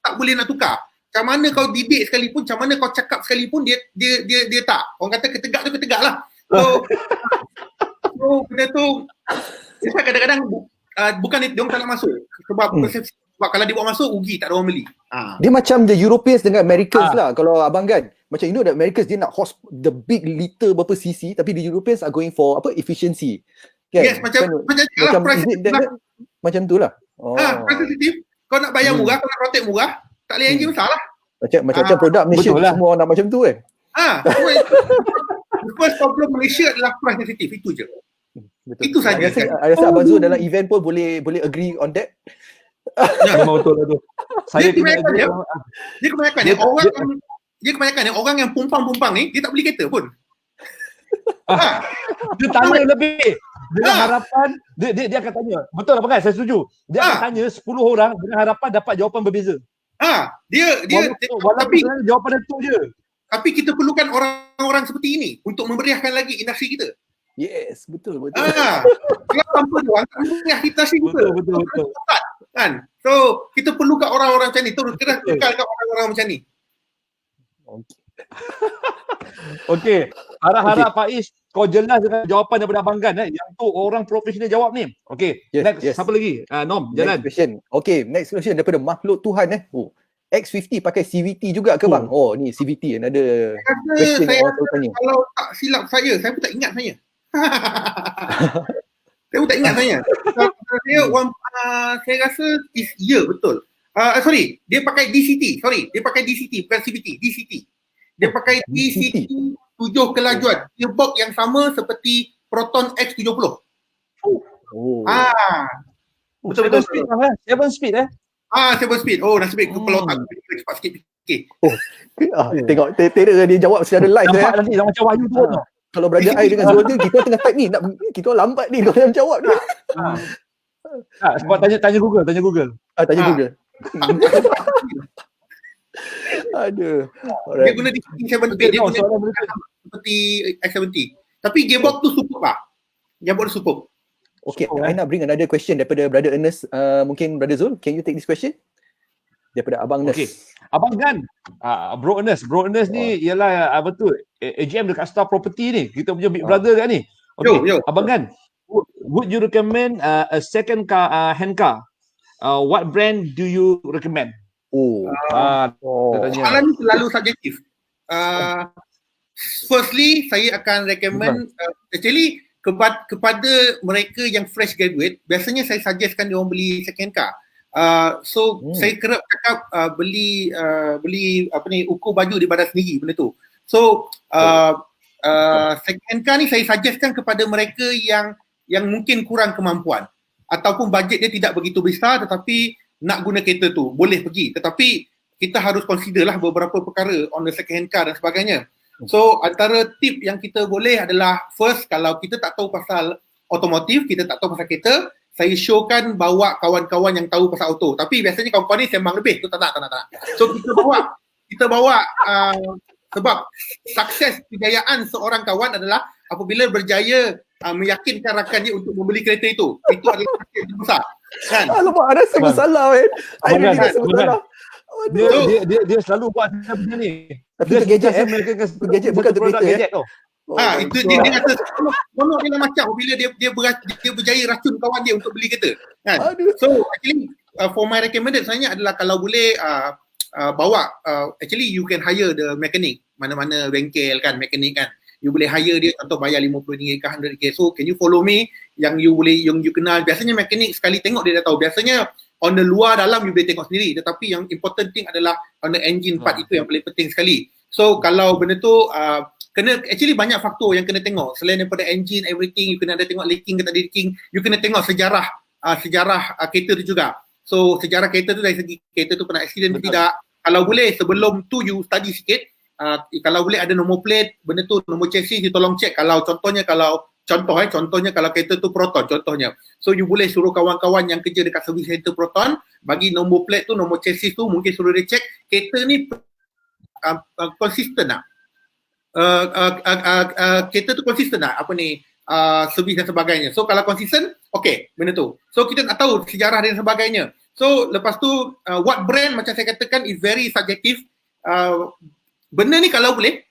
tak boleh nak tukar. Macam mana kau debate sekalipun, macam mana kau cakap sekalipun dia tak. Orang kata ketegak tu ketegak lah. So benda tu kadang-kadang bukan dia orang tak nak masuk sebab persepsi. Sebab kalau dia buat masuk rugi, tak ada orang beli. Dia macam the Europeans dengan Americans lah kalau abang kan. Macam you know that Americans dia nak the big liter berapa cc tapi the Europeans are going for efficiency. Kan? Yes, macam price macam tu lah. Price sensitive. Kau nak bayar murah, kau nak rotek murah, tak boleh engine besar lah. Macam produk Malaysia semua nak macam tu kan. The first problem Malaysia adalah price sensitive, itu je. Betul. Itu saja. I rasa Abang Zul dalam event pun boleh agree on that. Memang betul lah tu. Saya kebanyakan dia orang yang pumpang ni dia tak beli kereta pun. Dia tanya lebih dengan harapan dia akan tanya. Betul apa kan? Saya setuju. Dia akan tanya 10 orang dengan harapan dapat jawapan berbeza. Tapi jawapan itu je. Tapi kita perlukan orang-orang seperti ini untuk memeriahkan lagi industri kita. Yes, betul. Kalau tanpa dia tak meriah industri kita. Betul. Kan? So, kita perlukan orang-orang macam ni. Terus kita kekalkan orang-orang macam ni. Okey. Harap-harap Faiz kau jelas dengan jawapan daripada Abang Gan yang tu orang profesional jawab ni. Okey. Next siapa lagi? Nom, jalan. Next question. Okey, next question daripada Makhluk Tuhan X50 pakai CVT juga ke bang? Oh, ni CVT ada question yang orang tanya. Kalau tak silap saya pun tak ingat saya. Saya pun tak ingat saya. Saya rasa is betul. Sorry, dia pakai DCT. Dia pakai DCT bukan CVT, DCT. Dia pakai DCT 7 kelajuan. Gearbox yang sama seperti Proton X70. Betul. 7 speed 7 speed. Oh, nasib baik kalau tak cepat sikit fikir. Tengok Terra dia jawab secara live nampak nanti macam Wahyu tu. Kalau brother I dengan Zul tu kita tengah type ni kita orang lambat ni kalau jawab ni. Sebab tanya Google. Tanya Google. Aduh. Dia guna D70 dia guna seperti X70. Tapi gearbox tu superb lah. Gearbox tu superb. Okay, I nak bring another question daripada Brother Ernest. Mungkin Brother Zul, can you take this question? Daripada Abang Ernest. Okay. Abang Gan, Bro Ernest ni ialah apa tu, AGM dekat Star Property ni. Kita punya big brother kat ni. Okay, Abang Gan, would you recommend a second car, hand car? What brand do you recommend? Soalan ni selalu subjektif. Firstly, saya akan recommend actually kepada mereka yang fresh graduate, biasanya saya suggestkan dia orang beli second car. Saya kerap cakap beli ukur baju di badan sendiri benda tu. Second car ni saya suggestkan kepada mereka yang mungkin kurang kemampuan ataupun bajet dia tidak begitu besar tetapi nak guna kereta tu, boleh pergi. Tetapi kita harus consider lah beberapa perkara on the second hand car dan sebagainya. So antara tip yang kita boleh adalah first, kalau kita tak tahu pasal otomotif, kita tak tahu pasal kereta, saya showkan bawa kawan-kawan yang tahu pasal auto. Tapi biasanya kawan-kawan ni sembang lebih, tu tak nak. So kita bawa sebab sukses kejayaan seorang kawan adalah apabila berjaya meyakinkan rakan dia untuk membeli kereta itu. Itu adalah sukses yang besar. Kan? Alamak, ada rasa bersalah kan. Dia selalu buat macam ni. Tapi itu gadget bukan tu kereta tu. Itu dia kata monok dia macam bila dia berjaya racun kawan dia untuk beli kereta. Kan? So actually for my recommended sebenarnya adalah kalau boleh bawa actually you can hire the mechanic, mana-mana bengkel kan mekanik kan. You boleh hire dia, contoh bayar RM50 ke RM100. So can you follow me yang you kenal. Biasanya mekanik sekali tengok dia dah tahu. Biasanya on the luar dalam you boleh tengok sendiri, tetapi yang important thing adalah on the engine part, itu yang paling penting sekali. So kalau benda tu kena actually banyak faktor yang kena tengok. Selain daripada engine, everything, you kena ada tengok leaking ke tak ada leaking, you kena tengok sejarah kereta tu juga. So sejarah kereta tu dari segi kereta tu pernah accident ke tidak. Kalau boleh sebelum tu you study sikit. Kalau boleh ada nombor plate, benda tu nombor chassis you tolong check. Kalau contohnya kalau kereta tu Proton contohnya. So you boleh suruh kawan-kawan yang kerja dekat service center Proton bagi nombor plate tu, nombor chassis tu, mungkin suruh dia check kereta ni konsisten tak? Kereta tu konsisten tak? Servis dan sebagainya. So kalau konsisten, okay, benda tu. So kita nak tahu sejarah dan sebagainya. So lepas tu what brand, macam saya katakan, is very subjective. Benda ni kalau boleh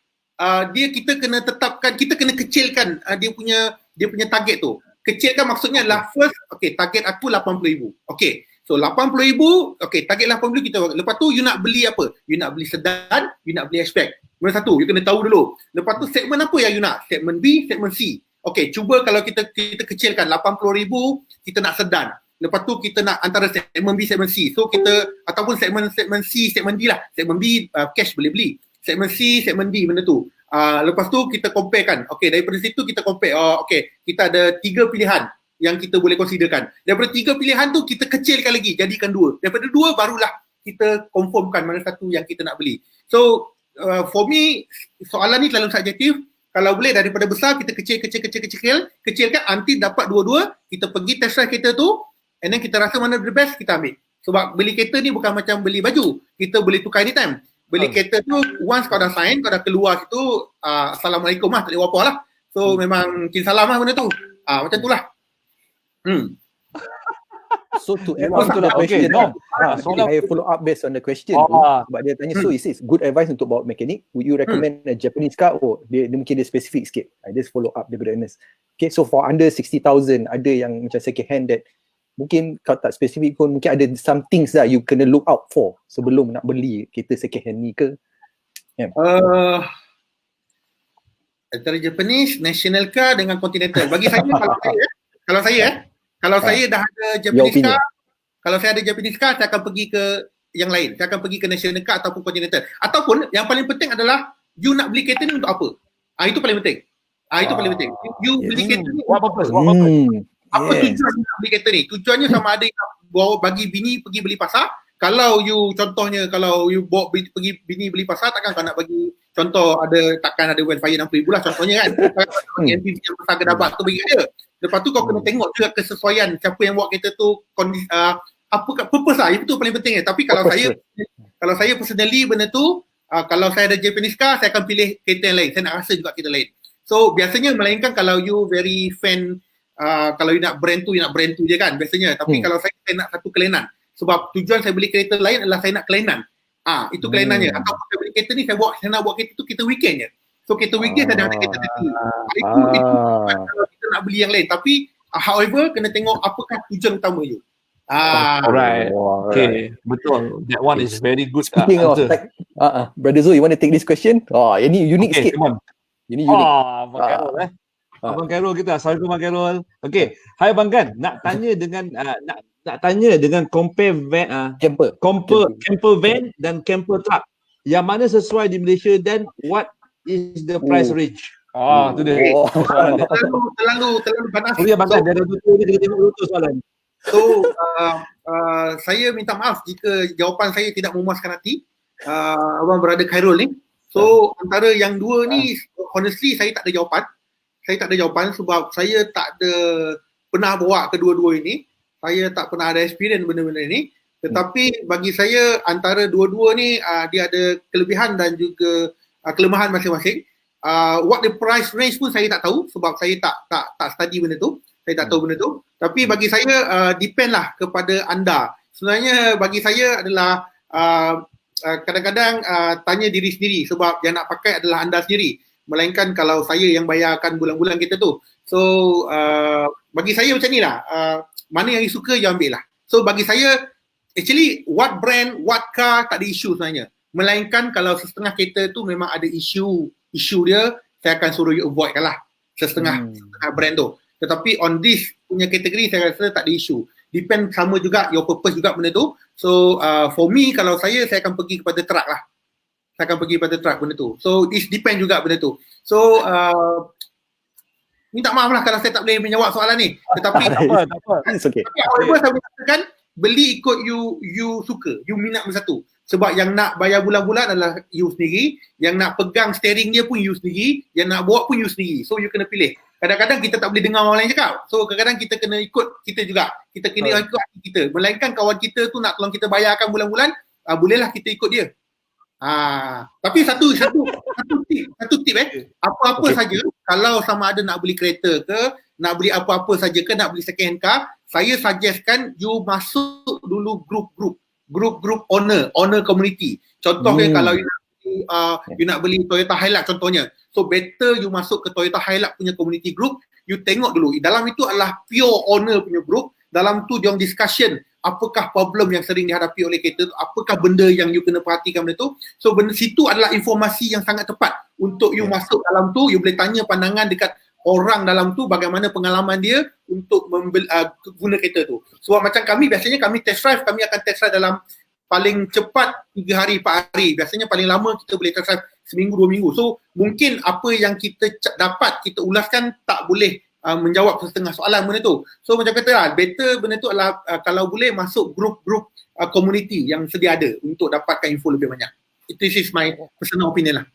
kita kena tetapkan, kita kena kecilkan dia punya target tu. Kecilkan maksudnya adalah first, okay, target aku 80,000. Okay, so 80,000, okay, target 80,000 kita. Lepas tu you nak beli apa? You nak beli sedan, you nak beli hatchback. Benda satu, you kena tahu dulu. Lepas tu segmen apa yang you nak? Segmen B, segmen C. Okay, cuba kalau kita kecilkan 80,000, kita nak sedan. Lepas tu kita nak antara segmen B, segmen C. So kita, ataupun segmen C, segmen D lah. Segmen B cash boleh beli. Segmen C, segmen D, benda tu. Lepas tu kita compare kan. Okay, daripada situ kita compare. Okay, kita ada 3 pilihan yang kita boleh considerkan. Daripada 3 pilihan tu kita kecilkan lagi, jadikan 2. Daripada 2 barulah kita confirmkan mana satu yang kita nak beli. So for me soalan ni terlalu subjektif. Kalau boleh daripada besar kita kecilkan until dapat dua-dua, kita pergi test drive kereta tu and then kita rasa mana the best, kita ambil. Sebab beli kereta ni bukan macam beli baju, kita boleh tukar anytime. Beli kereta tu once kau dah sign, kau dah keluar situ, Assalamualaikum lah, tak boleh apa lah. So memang kin salam lah benda tu. Macam tu lah. So to add on to the question, I follow up based on the question tu, sebab dia tanya, so is it good advice untuk bawa mekanik? Would you recommend a Japanese car? Dia mungkin dia spesifik sikit. I just follow up daripada Ernest. Okay, so for under 60,000, ada yang macam second hand that mungkin kau tak spesifik pun, mungkin ada some things that you kena look out for sebelum nak beli kereta second hand ni ke? Antara Japanese, national car dengan continental. Bagi saya, kalau saya dah ada Japanese car, kalau saya ada Japanese car, saya akan pergi ke yang lain. Saya akan pergi ke national car ataupun continental. Ataupun yang paling penting adalah you nak beli kereta ni untuk apa? Itu paling penting. Itu paling penting. You beli kereta ni What purpose? Apa tujuan you nak beli kereta ni? Tujuannya sama ada nak bawa bagi bini pergi beli pasar. Kalau you contohnya, kalau you bawa pergi bini beli pasar, takkan kau nak bagi contoh takkan ada wildfire 60,000 lah contohnya kan. MPV yang pasar Gedabat tu bagi dia. Lepas tu kau kena tengok juga kesesuaian siapa yang bawa kereta tu, apa purpose lah, itu paling penting. Tapi kalau saya personally benda tu, kalau saya ada Japanese car, saya akan pilih kereta yang lain. Saya nak rasa juga kereta lain. So biasanya melainkan kalau you very fan, kalau you nak brand tu je kan biasanya. Tapi kalau saya nak satu kelainan, sebab tujuan saya beli kereta lain adalah saya nak kelainan. Itu kelainannya. Atau saya beli kereta ni, saya nak buat kereta tu kereta weekend je. So kereta weekend saya dah ada kereta sendiri. Itu kalau kita nak beli yang lain. Tapi however kena tengok apakah tujuan utama you. Alright. Okay, betul. That one is very good. Speaking of Brother Zul, you want to take this question? Ini unik sikit. Ini unik. Abang Carol Abang Carol kita. Assalamualaikum Abang Carol. Okay. Hai Abang Gan, nak tanya dengan nak tanya dengan compare van, camper van dan camper truck. Yang mana sesuai di Malaysia dan what is the price range? Tu dia. Terlalu panas. Sorry Abang Gan, dia ada tutup ni, kita tengok dulu soalan. So saya minta maaf jika jawapan saya tidak memuaskan hati Abang Brother Khairul ni. So antara yang dua ni honestly saya tak ada jawapan. Saya tak ada jawapan sebab saya tak ada pernah bawa kedua-dua ini. Saya tak pernah ada experience benda-benda ini. Tetapi bagi saya antara dua-dua ni dia ada kelebihan dan juga kelemahan masing-masing. What the price range pun saya tak tahu sebab saya tak study benda tu. Saya tak tahu benda tu. Tapi bagi saya depend lah kepada anda. Sebenarnya bagi saya adalah kadang-kadang tanya diri sendiri sebab yang nak pakai adalah anda sendiri. Melainkan kalau saya yang bayarkan bulan-bulan kita tu. So bagi saya macam ni lah. Mana yang you suka, you ambil lah. So bagi saya, actually what brand, what car tak ada isu sebenarnya. Melainkan kalau setengah kereta tu memang ada isu dia, saya akan suruh you avoid lah. Setengah brand tu. Tetapi on this punya kategori saya rasa tak ada isu. Depend sama juga, your purpose juga benda tu. So for me, kalau saya akan pergi kepada truck lah. Saya akan pergi kepada truck benda tu. So it depend juga benda tu. So minta maaf lah kalau saya tak boleh menjawab soalan ni. Tetapi tak apa. Tapi however saya boleh katakan beli ikut you suka, you minat satu. Sebab yang nak bayar bulan-bulan adalah you sendiri, yang nak pegang steering dia pun you sendiri, yang nak bawa pun you sendiri. So you kena pilih. Kadang-kadang kita tak boleh dengar orang lain cakap. So kadang-kadang kita kena ikut kita juga. Kita kena ikut hati kita. Melainkan kawan kita tu nak tolong kita bayarkan bulan-bulan, bolehlah kita ikut dia. Tapi satu tip apa-apa saja, kalau sama ada nak beli kereta ke, nak beli apa-apa saja ke, nak beli second hand car, saya suggestkan you masuk dulu group owner community. Contohnya kalau you nak beli Toyota Hilux contohnya, so better you masuk ke Toyota Hilux punya community group. You tengok dulu, dalam itu adalah pure owner punya group. Dalam tu dia discussion apakah problem yang sering dihadapi oleh kereta tu, apakah benda yang you kena perhatikan benda tu. So benda situ adalah informasi yang sangat tepat untuk you masuk dalam tu. You boleh tanya pandangan dekat orang dalam tu, bagaimana pengalaman dia untuk guna kereta tu. Sebab macam kami biasanya kami test drive, kami akan test drive dalam paling cepat 3 hari 4 hari. Biasanya paling lama kita boleh test drive seminggu 2 minggu. So mungkin apa yang kita dapat kita ulaskan tak boleh menjawab setengah soalan benda tu. So macam kata lah, better benda tu adalah kalau boleh masuk grup-grup community yang sedia ada untuk dapatkan info lebih banyak. This is my personal opinion lah.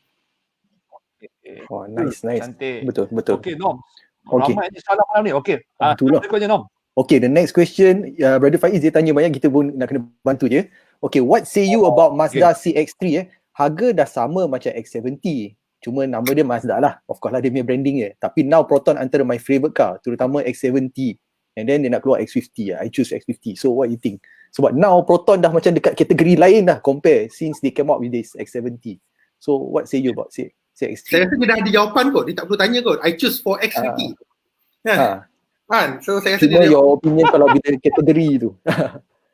Oh, nice. Cantik. Betul. Okay, Nom. Okay. Ramai ni soalan malam ni. Okay. Itulah. Berikutnya, Nom. Okay, the next question, Brother Faiz dia tanya banyak, kita pun nak kena bantu je. Okay, what say you about Mazda CX-3 Harga dah sama macam X70. Cuma nama dia Mazda lah. Of course lah dia punya branding je. Tapi now Proton antara my favourite car, terutama X70. And then dia nak keluar X50. I choose X50. So what you think? Sebab now Proton dah macam dekat kategori lain dah compare since they came out with this X70. So what say you about CX-3? Saya rasa dia dah ada jawapan kot. Dia tak perlu tanya kot. I choose for X50. Kan? So saya rasa cuma your opinion kalau bila kategori tu.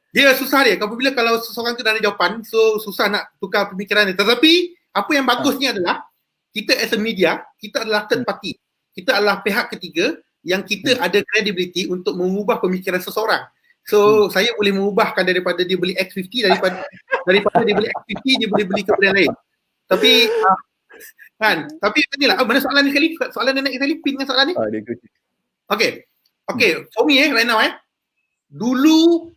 Dia susah dia. Apabila kalau seseorang tu dah ada jawapan, so susah nak tukar pemikiran dia. Tetapi apa yang bagusnya adalah kita as a media, kita adalah third party. Kita adalah pihak ketiga yang kita ada credibility untuk mengubah pemikiran seseorang. So saya boleh mengubahkan daripada dia beli X50 daripada dia beli X50 dia boleh beli ke brand lain. Tapi kan, tapi inilah mana soalan ni sekali? Soalan dia nak sekali pin dengan soalan ni. Okay, for me right now dulu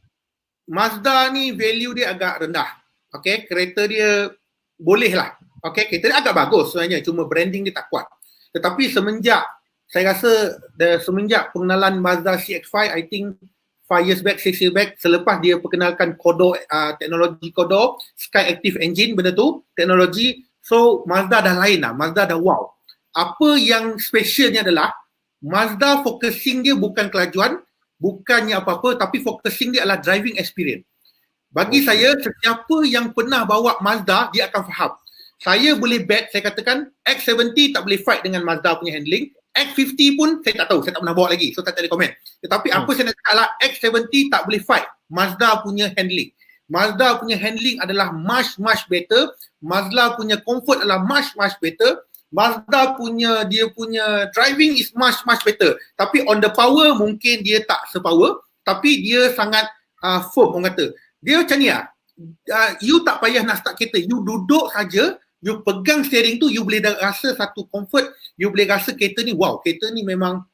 Mazda ni value dia agak rendah. Okay, kereta dia boleh lah. Okay, kereta dia agak bagus sebenarnya, cuma branding dia tak kuat. Tetapi semenjak pengenalan Mazda CX-5, I think 5 years back, 6 years back, selepas dia perkenalkan Kodo, teknologi Kodo, Sky Active Engine, benda tu, teknologi, so Mazda dah lain lah, Mazda dah wow. Apa yang specialnya adalah, Mazda focusing dia bukan kelajuan, bukannya apa-apa, tapi focusing dia adalah driving experience. Bagi saya, sesiapa yang pernah bawa Mazda, dia akan faham. Saya boleh bet, saya katakan X70 tak boleh fight dengan Mazda punya handling. X50 pun saya tak tahu, saya tak pernah bawa lagi, so tak ada komen. Tetapi apa saya nak cakap lah, X70 tak boleh fight Mazda punya handling. Mazda punya handling adalah much better. Mazda punya comfort adalah much better. Mazda punya driving is much better. Tapi on the power mungkin dia tak sepower, tapi dia sangat firm orang kata. Dia macam ni lah. You tak payah nak start kereta, you duduk saja, you pegang steering tu, you boleh rasa satu comfort, you boleh rasa kereta ni wow, kereta ni memang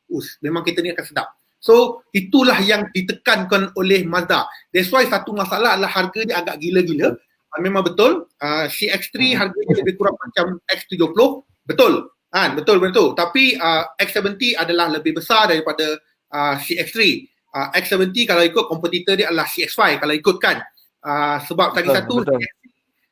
kereta ni akan sedap. So itulah yang ditekankan oleh Mazda. That's why satu masalah adalah harga dia agak gila-gila. Memang betul, CX-3 harganya lebih kurang macam X70. Betul. Betul. Tapi X70 adalah lebih besar daripada CX-3. X70 kalau ikut kompetitor dia adalah CX-5 kalau ikutkan. Sebab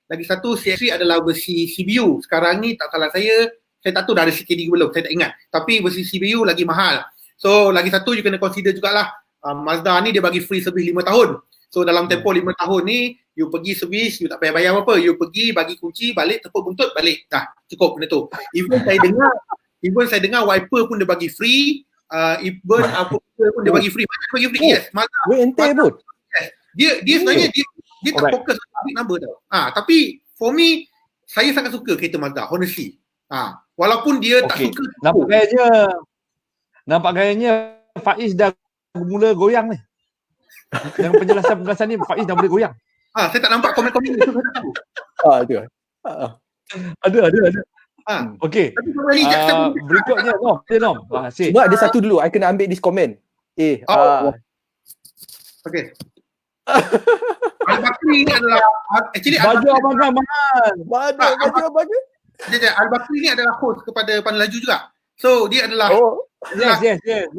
lagi satu CX-3 adalah versi CBU. Sekarang ni tak salah saya tak tahu dah ada CKD belum, saya tak ingat. Tapi versi CBU lagi mahal. So lagi satu you kena consider jugalah, Mazda ni dia bagi free service 5 tahun. So dalam tempoh 5 tahun ni you pergi servis, you tak payah bayar apa-apa. You pergi bagi kunci, balik tepuk buntut, balik. Dah cukup benda tu. Even saya dengar wiper pun dia bagi free. Even apa pun dia bagi free. Banyak bagi free. Yes, Mazda. Pun. Yes. Dia sebenarnya dia tak fokus big number tau. Tapi for me saya sangat suka kereta Mazda, honestly. Walaupun dia tak suka. Nampak gayanya Faiz dah mula goyang ni. Dengan penjelasan ni Faiz dah boleh goyang. Saya tak nampak komen-komen ni. Ada. Ada. Okey. Berikutnya Nom. Cuma ada satu dulu, I kena ambil this comment. Okey. Al-Bakri ni adalah actually baju abang mahal. Baju abang. Al-Bakri ni adalah host kepada Panel Laju juga. So dia adalah yes. Dia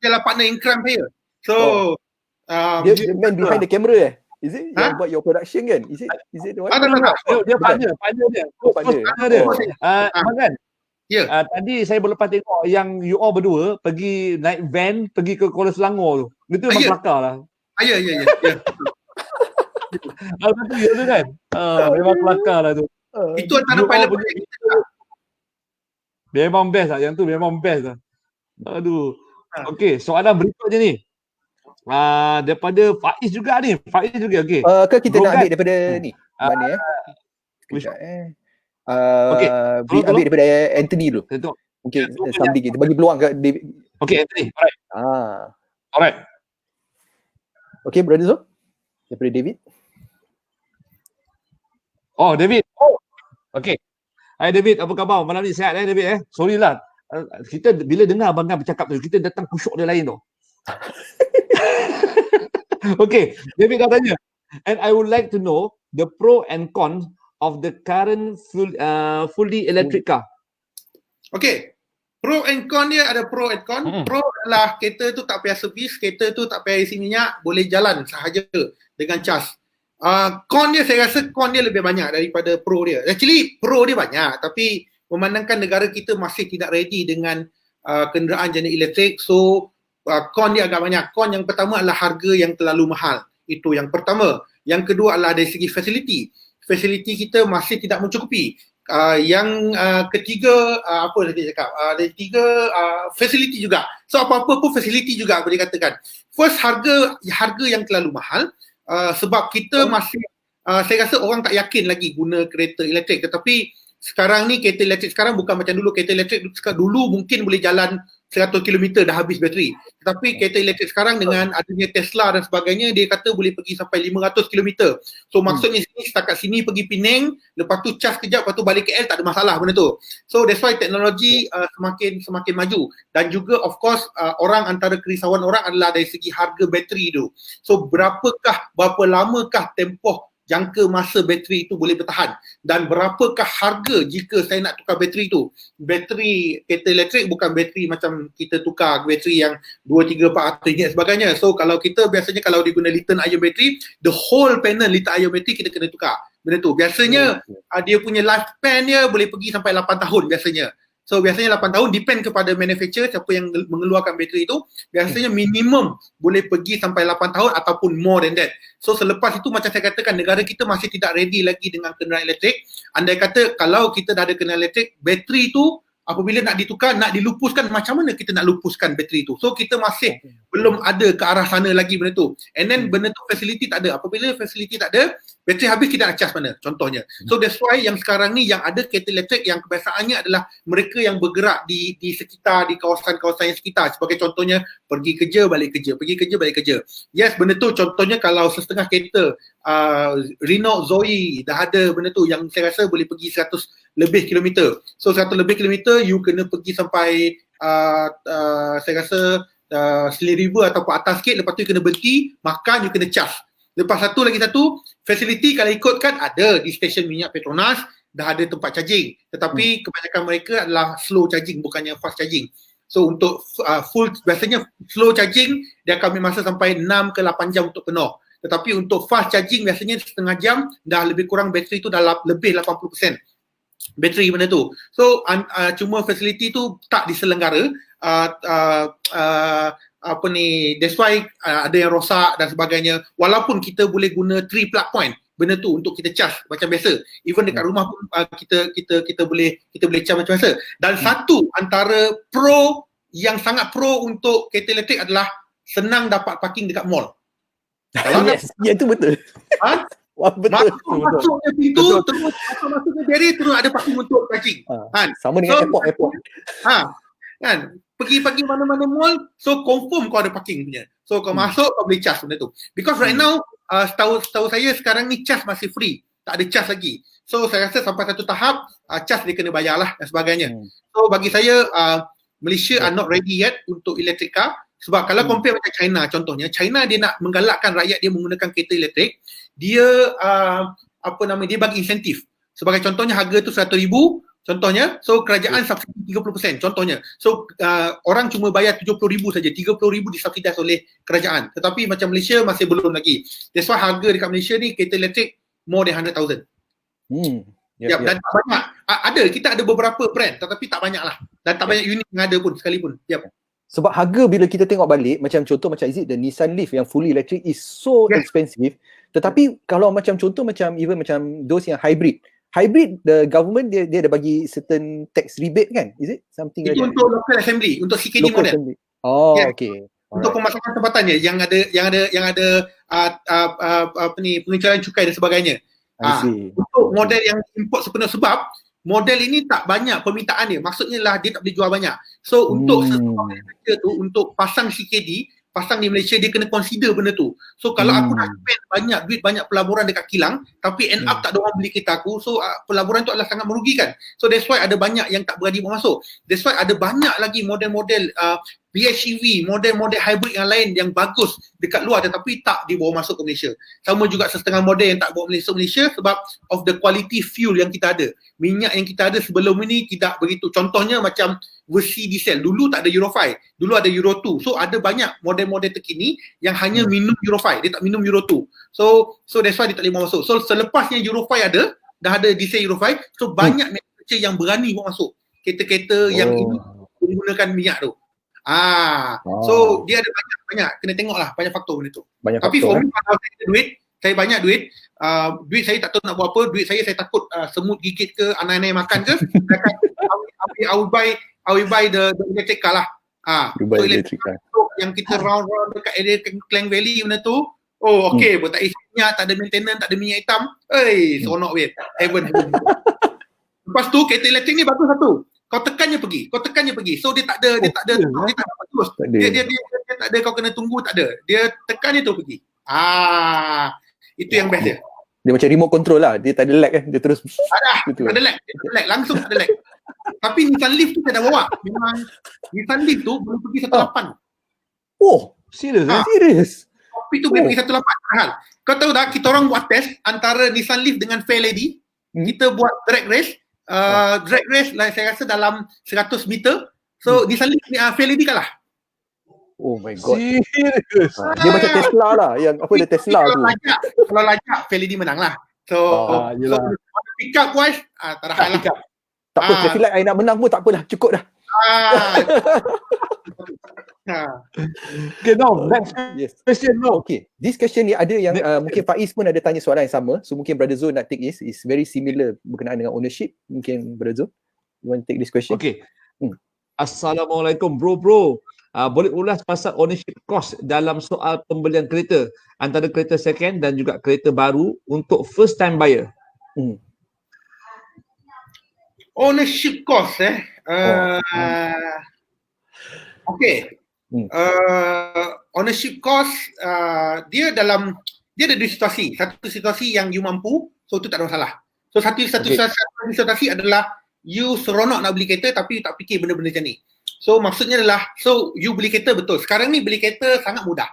adalah partner Incram saya. So dia man behind the camera Is it yang buat your production kan? Is it the one? Dia partner dia. Abang kan? Ya. Tadi saya berlepas tengok yang you all berdua pergi naik van pergi ke Kuala Selangor tu. Itu memang kelakar lah. Ya. Betul ya tu kan? Memang kelakar lah tu. Itu antara pilot kita. Memang best lah. Yang tu memang best lah. Aduh. Okey, soalan berikutnya ni. Daripada Faiz juga ni. Okey. Ke kita nak ambil daripada ni? Mana Sekejap Okey. Ambil daripada Anthony dulu. Mungkin somebody kita bagi peluang kat David. Okey, Anthony. Alright. Okey, Brother Zul. Daripada David. David. Okey. Hai David, apa khabar? Malam ni sihat David Sorry lah. kita bila dengar Abang Gan bercakap tu, kita datang kusyuk dia lain tu. Okay, David dah tanya. And I would like to know the pro and con of the current fully electric car. Okay, pro and con dia ada pro and con. Pro adalah kereta tu tak payah servis, kereta tu tak payah isi minyak, boleh jalan sahaja dengan cas. Con dia, saya rasa con dia lebih banyak daripada pro dia. Actually pro dia banyak, tapi memandangkan negara kita masih tidak ready dengan kenderaan jenis elektrik, so con dia agak banyak. Con yang pertama adalah harga yang terlalu mahal. Itu yang pertama. Yang kedua adalah dari segi facility. Facility kita masih tidak mencukupi. Yang ketiga, apa tadi cakap? Dari tiga, facility juga. So apa-apa pun facility juga boleh katakan. First, harga yang terlalu mahal. Sebab kita masih, saya rasa orang tak yakin lagi guna kereta elektrik. Tetapi sekarang ni kereta elektrik sekarang bukan macam dulu. Kereta elektrik dulu mungkin boleh jalan 100 km dah habis bateri. Tetapi kereta elektrik sekarang dengan adanya Tesla dan sebagainya, dia kata boleh pergi sampai 500 km. So maksudnya setakat sini pergi Penang, lepas tu cas kejap, lepas tu balik KL, tak ada masalah benda tu. So that's why teknologi semakin maju. Dan juga of course orang, antara kerisauan orang adalah dari segi harga bateri tu. So berapa lamakah tempoh jangka masa bateri itu boleh bertahan, dan berapakah harga jika saya nak tukar bateri itu. Bateri kereta elektrik bukan bateri macam kita tukar bateri yang 2, 3, 400 ringgit sebagainya. So kalau kita biasanya kalau dia guna lithium ion battery, the whole panel lithium ion battery kita kena tukar benda tu. Biasanya dia punya lifespan dia boleh pergi sampai 8 tahun biasanya. So biasanya 8 tahun, depend kepada manufacturer siapa yang mengeluarkan bateri itu. Biasanya minimum boleh pergi sampai 8 tahun ataupun more than that. So selepas itu macam saya katakan, negara kita masih tidak ready lagi dengan kenderaan elektrik. Andai kata kalau kita dah ada kenderaan elektrik, bateri itu apabila nak ditukar, nak dilupuskan, macam mana kita nak lupuskan bateri itu. So kita masih belum ada ke arah sana lagi benda tu. And then benda tu facility tak ada. Apabila facility tak ada, bateri habis, kita nak cas mana contohnya. So that's why yang sekarang ni yang ada kereta elektrik yang kebiasaannya adalah mereka yang bergerak di sekitar, di kawasan-kawasan yang sekitar. Sebagai contohnya pergi kerja balik kerja, pergi kerja balik kerja. Yes, benda tu contohnya kalau setengah kereta Renault Zoe dah ada benda tu yang saya rasa boleh pergi 100 lebih kilometer. So 100 lebih kilometer you kena pergi sampai saya rasa Seri River ataupun atas sikit, lepas tu you kena berhenti, makan, you kena cas. Lepas satu facility kalau ikutkan ada di stesen minyak Petronas, dah ada tempat charging. Tetapi kebanyakan mereka adalah slow charging, bukannya fast charging. So untuk full, biasanya slow charging dia akan ambil masa sampai 6 ke 8 jam untuk penuh. Tetapi untuk fast charging biasanya setengah jam dah lebih kurang bateri tu dah lebih 80% bateri benda tu. So cuma facility tu tak diselenggara. That's why ada yang rosak dan sebagainya. Walaupun kita boleh guna 3 plug point benda tu untuk kita cas macam biasa. Even dekat rumah pun kita boleh cas macam biasa. Dan satu antara pro yang sangat pro untuk kereta elektrik adalah senang dapat parking dekat mall. Yes, ya tu betul. Wah, betul. Masuknya pintu, terus masuknya barrier, terus ada parking untuk parking. Sama dengan airport. Kan? Pergi mana-mana mall, so confirm kau ada parking punya. So kau masuk, kau boleh charge benda tu. Because right now, setahu saya sekarang ni charge masih free. Tak ada charge lagi. So saya rasa sampai satu tahap, charge dia kena bayar lah dan sebagainya. So bagi saya, Malaysia are not ready yet untuk electric car. Sebab kalau compare macam China contohnya, China dia nak menggalakkan rakyat dia menggunakan kereta elektrik, dia dia bagi insentif. Sebagai contohnya harga tu 100,000 contohnya, so kerajaan subsidi 30% contohnya. So orang cuma bayar 70,000 saja, 30,000 disubsidize oleh kerajaan. Tetapi macam Malaysia masih belum lagi. That's why harga dekat Malaysia ni kereta elektrik more than 100,000. Dan tak banyak. Kita ada beberapa brand tetapi tak banyak lah. Dan tak banyak unit yang ada pun sekalipun. Sebab harga bila kita tengok balik, macam contoh macam the Nissan Leaf yang fully electric is so expensive. Tetapi kalau macam contoh macam even macam those yang hybrid, the government dia ada bagi certain tax rebate kan? Is it something itu like untuk local assembly, untuk CKD local model. Assembly. Oh, okay. Untuk pemasangan tempatan dia yang ada pengecualian cukai dan sebagainya. Untuk model yang import sepenuh, sebab model ini tak banyak permintaan dia. Maksudnya lah dia tak boleh jual banyak. So untuk untuk pasang CKD, pasang di Malaysia, dia kena consider benda tu. So kalau aku dah spend banyak duit, banyak pelaburan dekat kilang, tapi end up tak ada orang beli kereta aku, so pelaburan tu adalah sangat merugikan. So that's why ada banyak yang tak berani masuk. That's why ada banyak lagi model-model PHEV, model-model hybrid yang lain yang bagus dekat luar tetapi tak dibawa masuk ke Malaysia. Sama juga setengah model yang tak bawa masuk Malaysia sebab of the quality fuel yang kita ada. Minyak yang kita ada sebelum ini tidak begitu. Contohnya macam versi diesel. Dulu tak ada Euro 5. Dulu ada Euro 2. So ada banyak model-model terkini yang hanya minum Euro 5. Dia tak minum Euro 2. So that's why dia tak boleh bawa masuk. So selepasnya Euro 5 ada, dah ada diesel Euro 5. So banyak manufacturer yang berani bawa masuk kereta-kereta yang ini menggunakan minyak tu. So dia ada banyak kena tengoklah banyak faktor benda tu. Tapi for me kalau saya ada duit, saya banyak duit, duit saya tak tahu nak buat apa, duit saya takut semut gigit ke, anak-anak makan ke, I will buy the electric car lah. So electric car yang kita round dekat area Klang Valley benda tu. Okay, tak isi minyak, tak ada maintenance, tak ada minyak hitam. Seronok weh. Heaven. Lepas tu kereta elektrik ni bagus satu. Kau tekannya pergi. So dia tak ada terus. Dia tak ada kau kena tunggu, tak ada. Dia tekan itu pergi. Itu yang best dia. Dia macam remote control lah. Dia tak ada lag kan. Dia terus ada lag. Langsung ada lag. Tapi Nissan Leaf tu saya dah bawa. Memang Nissan Leaf tu belum pergi 1.8. Serius? Serius? Tapi tu boleh pergi 1.8 hal. Kau tahu tak, kita orang buat test antara Nissan Leaf dengan Fairlady. Kita buat drag race. Drag race lah, saya rasa dalam 100 meter. So Nissan Leaf ni Fairlady kalah. Oh my god. Serius? Dia macam Tesla lah. Yang apa dia Tesla tu. Kalau lajak Fairlady menang lah. So pick up wise tak ada hal lah. Tak apa, traffic light I nak menang pun tak apalah, cukup dah. Okay, now next question. Okay, this question ni ada yang mungkin Faiz pun ada tanya soalan yang sama. So mungkin Brother Zul nak take is very similar berkenaan dengan ownership. Mungkin Brother Zul, you want to take this question? Okay. Assalamualaikum bro. Boleh ulas pasal ownership cost dalam soal pembelian kereta antara kereta second dan juga kereta baru untuk first time buyer? Ownership cost okay. Ownership cost dia ada dua situasi. Satu situasi yang you mampu, so itu tak ada masalah. So satu situasi adalah you seronok nak beli kereta tapi tak fikir benda-benda macam ni. So maksudnya adalah, so you beli kereta betul. Sekarang ni beli kereta sangat mudah.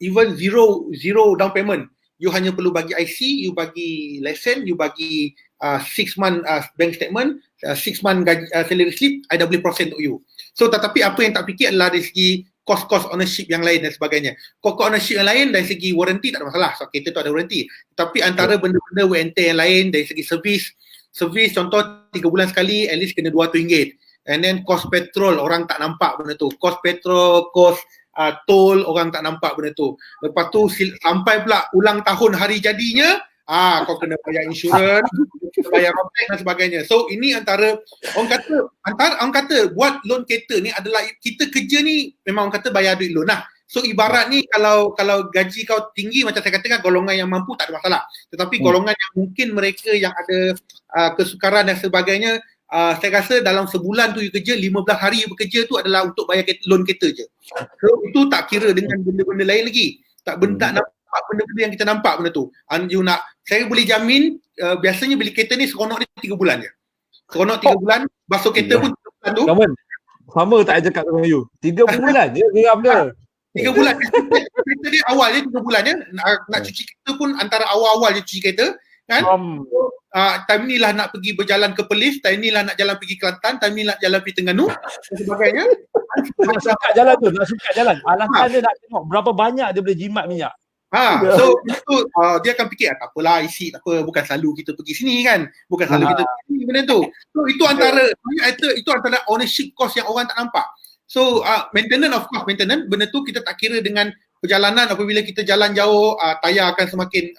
Even zero down payment. You hanya perlu bagi IC, you bagi lesen, you bagi 6 month bank statement, 6 month salary slip, I dah boleh process untuk you. So tetapi apa yang tak fikir adalah dari segi cost ownership yang lain dan sebagainya. Cost ownership yang lain dari segi warranty tak ada masalah. So kereta tu ada warranty. Tapi antara benda-benda WNT yang lain dari segi servis contoh 3 bulan sekali at least kena RM200. And then cost petrol orang tak nampak benda tu. Cost petrol, cost tol orang tak nampak benda tu. Lepas tu sampai pula ulang tahun hari jadinya, kau kena bayar insurans, kena bayar road tax dan sebagainya. So ini antara orang kata buat loan kereta ni adalah kita kerja ni memang orang kata bayar duit loan lah. So ibarat ni kalau gaji kau tinggi macam saya katakan golongan yang mampu tak ada masalah. Tetapi golongan yang mungkin mereka yang ada kesukaran dan sebagainya, saya rasa dalam sebulan tu you kerja 15 hari you bekerja tu adalah untuk bayar loan kereta je. So itu tak kira dengan benda-benda lain lagi. Tak nampak benda-benda yang kita nampak benda tu. Saya boleh jamin biasanya beli kereta ni seronok dia 3 bulan je. Seronok 3 bulan, basuh kereta pun 3 bulan tu. Sama tak I cakap dengan you? 3 bulan je geram dia. 3 bulan. Kereta dia awal je 3 bulan je. Nak cuci kereta pun antara awal-awal je cuci kereta. Kan? Time ni lah nak pergi berjalan ke Perlis, time ni lah nak jalan pergi Kelantan, time ni nak jalan pergi Terengganu dan sebagainya. Nak sukat jalan. Alasan dia nak tengok berapa banyak dia boleh jimat minyak. So itu dia akan fikir tak apalah isi, tak apa, bukan selalu kita pergi sini kan. Bukan selalu kita pergi sini benda tu. So itu antara ownership cost yang orang tak nampak. So maintenance, of course maintenance, benda tu kita tak kira dengan perjalanan. Apabila kita jalan jauh, tayar akan semakin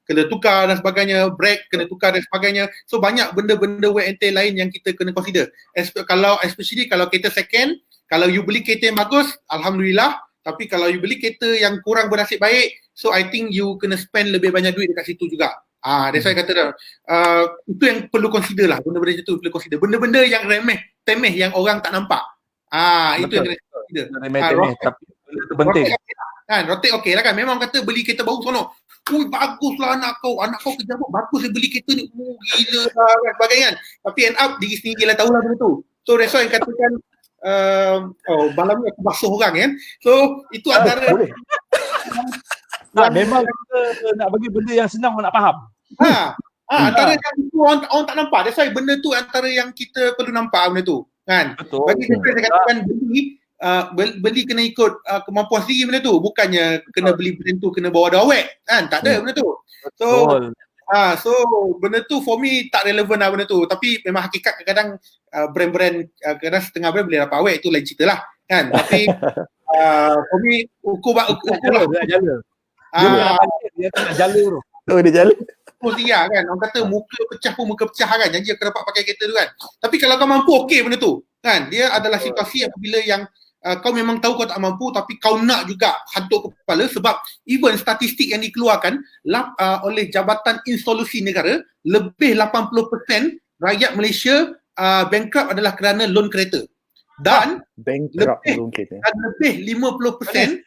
kena tukar dan sebagainya, brake kena tukar dan sebagainya. So banyak benda-benda WNT lain yang kita kena consider. Especially kalau kereta second, kalau you beli kereta yang bagus, Alhamdulillah. Tapi kalau you beli kereta yang kurang bernasib baik, so I think you kena spend lebih banyak duit dekat situ juga. That's why kata itu yang perlu consider lah. Benda-benda itu perlu consider. Benda-benda yang temeh yang orang tak nampak. Itu yang kena consider. Remeh-temeh, tapi Itu penting. Rotek okey lah kan. Memang kata beli kereta baru seronok. Ui, baguslah anak kau kerja apa? Bagus dia beli kereta ni. Gila lah kan, sebagainya kan. Tapi end up diri sendiri lah tahulah benda tu. So that's why katakan malam ni aku basuh orang kan. So itu antara memang kita nak bagi benda yang senang orang nak faham. Antara yang itu orang tak nampak. That's why benda tu antara yang kita perlu nampak benda tu kan. Betul. Bagi saya katakan beli kena ikut kemampuan sendiri benda tu, bukannya kena beli brand tu kena bawa dawet kan, tak ada benda tu. So benda tu for me tak relevan lah benda tu. Tapi memang hakikat kadang-kadang brand-brand kadang setengah brand boleh dapat awet, tu lain cerita lah kan. Tapi for me ukur lah. Dia tak nak jala tu. Dia jala. Dia kan, orang kata muka pecah pun muka pecah kan, janji aku dapat pakai kereta tu kan. Tapi kalau kau mampu okey benda tu kan, dia adalah situasi apabila yang kau memang tahu kau tak mampu tapi kau nak juga hantuk kepala, sebab even statistik yang dikeluarkan oleh Jabatan Insolusi Negara, lebih 80% rakyat Malaysia bankrupt adalah kerana loan kereta. Dan lebih 50%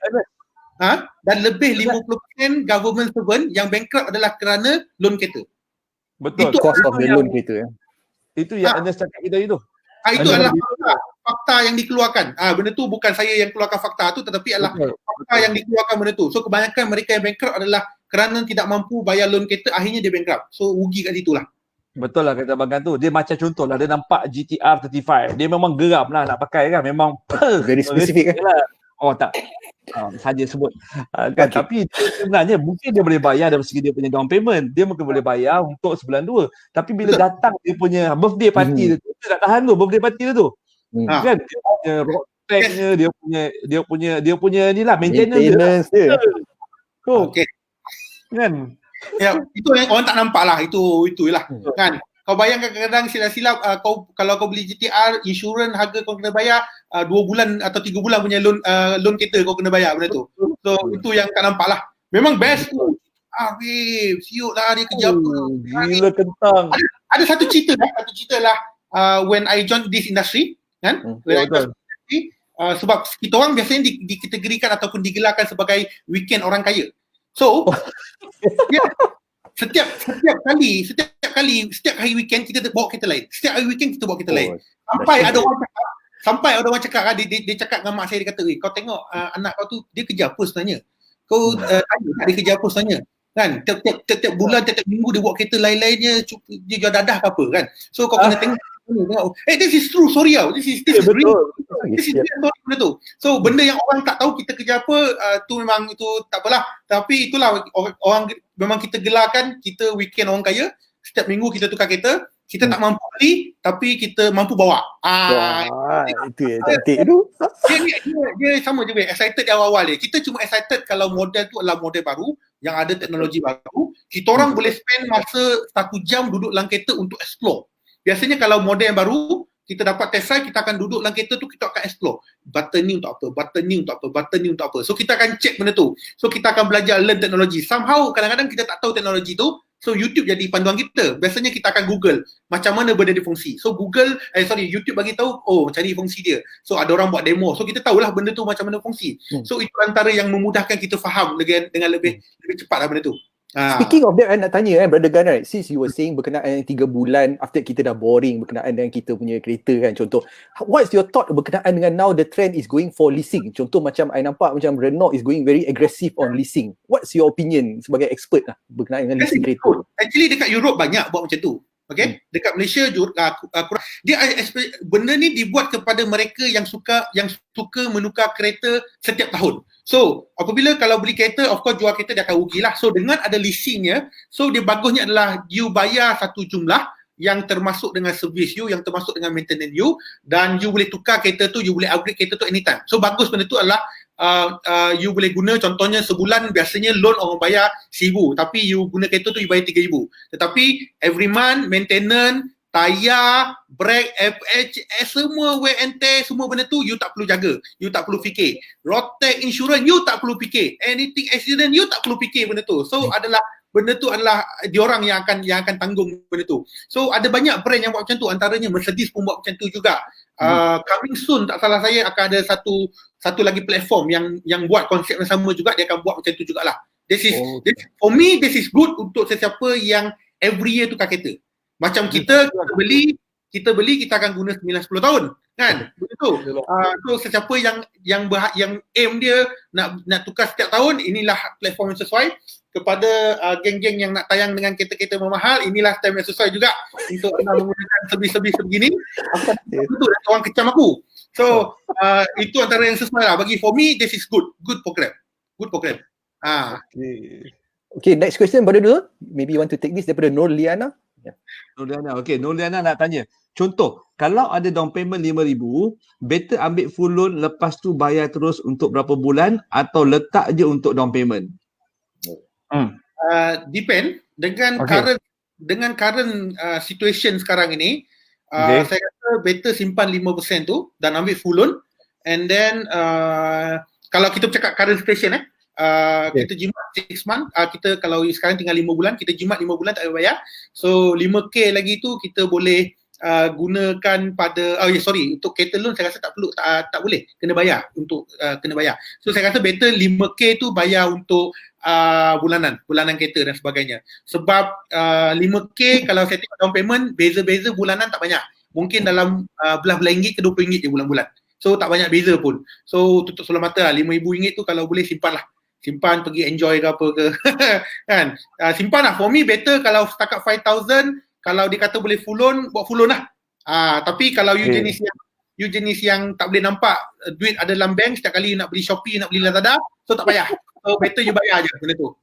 dan lebih 50% government servant yang bankrupt adalah kerana loan kereta. Betul. Itu cost of the loan kereta. Itu yang Ernest cakap kita itu. Itu adalah fakta yang dikeluarkan. Benda tu bukan saya yang keluarkan fakta tu, tetapi adalah fakta yang dikeluarkan benda tu. So kebanyakan mereka yang bankrupt adalah kerana tidak mampu bayar loan kereta, akhirnya dia bankrupt. So rugi kat situ lah. Betul lah kata Abang tu. Dia macam contoh lah, dia nampak GTR 35. Dia memang geram lah nak pakai kan. Memang very specific kan. Tak. Saja sebut kan. Tapi sebenarnya mungkin dia boleh bayar dari segi dia punya down payment, dia mungkin boleh bayar untuk sebulan 2, tapi bila datang dia punya birthday party dia tak tahan tu birthday party dia tu kan, dia punya road tagnya, dia punya ni lah maintenance dia. Okey kan, ya itu yang orang tak nampak lah, itulah kan. Kau bayangkan kadang-kadang silap-silap kalau kau beli GTR, insurans harga kau kena bayar 2 bulan atau 3 bulan punya loan kereta kau kena bayar benda tu. So itu yang tak nampak lah. Memang best tu. Siut lah dia kerja apa. Gila kentang. Ada satu cerita lah when I joined this industry kan. Sebab kita orang biasanya dikategorikan ataupun digelarkan sebagai weekend orang kaya. So Setiap hari weekend kita bawa kereta lain. Setiap hari weekend kita bawa kereta lain. Sampai ada orang cakap dia cakap dengan mak saya, dia kata, kau tengok anak kau tu dia kerja apa sebenarnya? Kau tanya dia kerja apa sebenarnya? Kan tiap bulan, tiap minggu dia bawa kereta lain-lainnya, dia jual dadah ke apa kan. So kau kena tengok this is true story tau. This is real. This is real story benda tu. So benda yang orang tak tahu kita kerja apa, tu memang itu tak apalah. Tapi itulah orang memang kita gelarkan kita weekend orang kaya. Setiap minggu kita tukar kereta, kita tak mampu beli tapi kita mampu bawa. Itu yang cantik tu. Dia sama je excited di awal-awal dia. Kita cuma excited kalau model tu adalah model baru yang ada teknologi baru. Kita orang boleh spend masa 1 jam duduk dalam kereta untuk explore. Biasanya kalau model yang baru, kita dapat test drive, kita akan duduk dalam kereta tu, kita akan explore. Button ni untuk apa, button ni untuk apa, button ni untuk apa. So kita akan check benda tu. So kita akan belajar learn teknologi. Somehow kadang-kadang kita tak tahu teknologi tu, so YouTube jadi panduan kita. Biasanya kita akan Google macam mana benda dia fungsi. So YouTube bagi tahu, cari fungsi dia. So ada orang buat demo. So kita tahulah benda tu macam mana fungsi. So itu antara yang memudahkan kita faham dengan lebih cepat lah benda tu. Speaking of that, nak tanya Brother Gan, right? Since you were saying berkenaan 3 bulan after kita dah boring berkenaan dengan kita punya kereta kan, contoh, what's your thought berkenaan dengan now the trend is going for leasing? Contoh macam I nampak macam Renault is going very aggressive on leasing. What's your opinion sebagai expert lah berkenaan dengan leasing kereta? Actually dekat Europe banyak buat macam tu. Okay, dekat Malaysia dia benda ni dibuat kepada mereka yang suka menukar kereta setiap tahun. So apabila kalau beli kereta, of course jual kereta dia akan rugilah. So dengan ada leasingnya, so dia bagusnya adalah you bayar satu jumlah yang termasuk dengan service you, yang termasuk dengan maintenance you, dan you boleh tukar kereta tu, you boleh upgrade kereta tu anytime. So bagus benda tu adalah you boleh guna, contohnya sebulan biasanya loan orang bayar 1,000, tapi you guna kereta tu you bayar 3,000. Tetapi every month maintenance, tayar, brake, FH, semua wear and tear, semua benda tu you tak perlu jaga, you tak perlu fikir. Road tax, insurance you tak perlu fikir. Anything accident you tak perlu fikir benda tu. So benda tu adalah diorang yang akan tanggung benda tu. So ada banyak brand yang buat macam tu, antaranya Mercedes pun buat macam tu juga. Coming soon, tak salah saya akan ada satu lagi platform yang buat konsep yang sama juga, dia akan buat macam tu jugalah. For me, this is good untuk sesiapa yang every year tukar kereta. Macam kita beli, kita akan guna 9-10 tahun, kan? Begitu. So sesiapa yang aim dia nak tukar setiap tahun, inilah platform yang sesuai. Kepada geng-geng yang nak tayang dengan kereta-kereta memahal, inilah time yang sesuai juga untuk menggunakan servis-servis sebegini. Itu orang kecam aku. So itu antara yang sesuai lah. Bagi for me, this is good program. Okay, next question pada dulu. Maybe you want to take this daripada Nurliana. Nurliana nak tanya. Contoh, kalau ada down payment 5,000, better ambil full loan lepas tu bayar terus untuk berapa bulan atau letak je untuk down payment? Depend dengan current situation sekarang ini. Saya rasa better simpan 5% tu dan ambil full loan, and then kalau kita bercakap current situation kita jimat 6 month, kita kalau sekarang tinggal 5 bulan, kita jimat 5 bulan tak payah bayar, so 5k lagi tu kita boleh gunakan pada untuk kereta loan saya rasa tak boleh kena bayar kena bayar. So saya rasa better 5k tu bayar untuk bulanan kereta dan sebagainya. Sebab 5k kalau saya tengok down payment beza-beza bulanan tak banyak. Mungkin dalam belah-belah ringgit ke RM20 je bulan-bulan. So tak banyak beza pun. So tutup sebelah mata lah. RM5,000 tu kalau boleh simpan pergi enjoy ke apa ke. Kan? Simpan lah. For me better kalau setakat 5,000, kalau dia kata boleh full loan, buat full loan lah. Tapi kalau you jenis yang tak boleh nampak duit ada dalam bank, setiap kali nak beli Shopee, nak beli Lazada, so tak payah. So better you bayar je benda tu.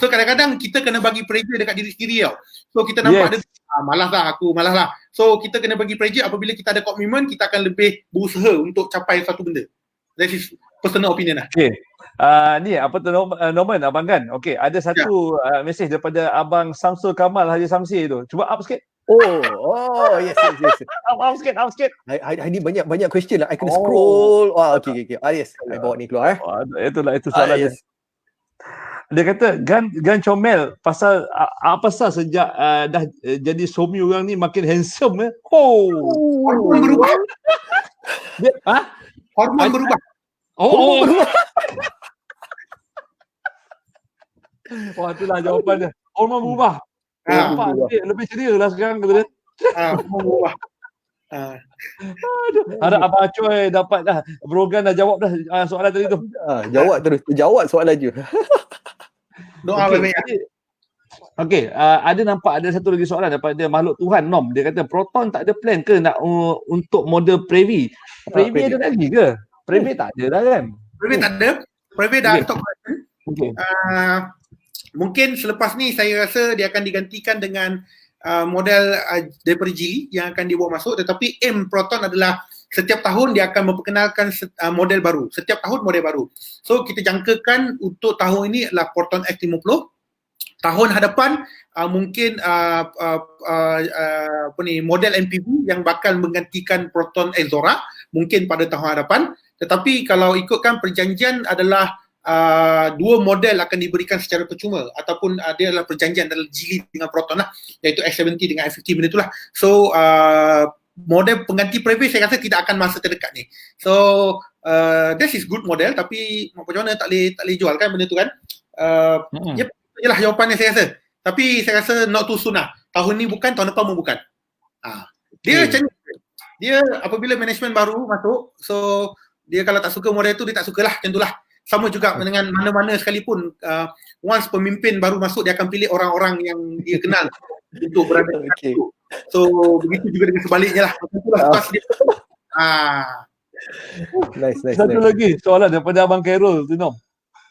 So kadang-kadang kita kena bagi pressure dekat diri sendiri tau. So kita nampak malas lah. So kita kena bagi pressure, apabila kita ada komitmen, kita akan lebih berusaha untuk capai satu benda. That is personal opinion lah. Ni apa tu Norman, abang kan? Okay, ada satu mesej daripada abang Samsul Kamal Haji Samsi tu. Cuba up sikit. Yes. Up sikit. Ini banyak question lah. I kena scroll. Okay. Yes. I bawa ni keluar. Itu soalan dia. Dia kata gan comel pasal apa sejak dah jadi suami orang ni makin handsome Hormon berubah. Hormon berubah. Itulah jawapan dia. Hormon berubah. Lebih ceria lah sekarang kata dia. Hormon berubah. Harap abang Acoy dapat dah. Brogan dah jawab dah soalan tadi tu. Jawab terus. Jawab soalan je. Doa banyak. Okay, ada nampak ada satu lagi soalan daripada makhluk Tuhan Nom. Dia kata Proton tak ada plan ke nak untuk model Previe? Previe ada lagi ke? Previe tak ada dah kan? Previe tak ada. Previe dah stop. Mungkin selepas ni saya rasa dia akan digantikan dengan model daripada Geely yang akan dibawa masuk, tetapi aim Proton adalah setiap tahun dia akan memperkenalkan model baru. Setiap tahun model baru. So kita jangkakan untuk tahun ini adalah Proton X50. Tahun hadapan mungkin model MPV yang bakal menggantikan Proton Exora mungkin pada tahun hadapan. Tetapi kalau ikutkan perjanjian adalah dua model akan diberikan secara percuma, ataupun dia adalah perjanjian adalah Geely dengan Proton lah, iaitu X70 dengan X50 benda itulah. So model pengganti Previe saya rasa tidak akan masa terdekat ni. So this is good model, tapi macam mana tak boleh jual kan benda tu kan. Yalah jawapannya saya rasa. Tapi saya rasa not too soon lah. Tahun ni bukan, tahun depan pun bukan. Dia macam ni. Dia apabila management baru masuk, so dia kalau tak suka model tu, dia tak sukalah, macam itulah. Sama juga dengan mana-mana sekalipun. Once pemimpin baru masuk, dia akan pilih orang-orang yang dia kenal untuk berada di situ. So begitu juga dengan sebaliknya lah. Itulah situasi dia. Nice. Satu lagi soalan daripada Abang Khairul tu Nom.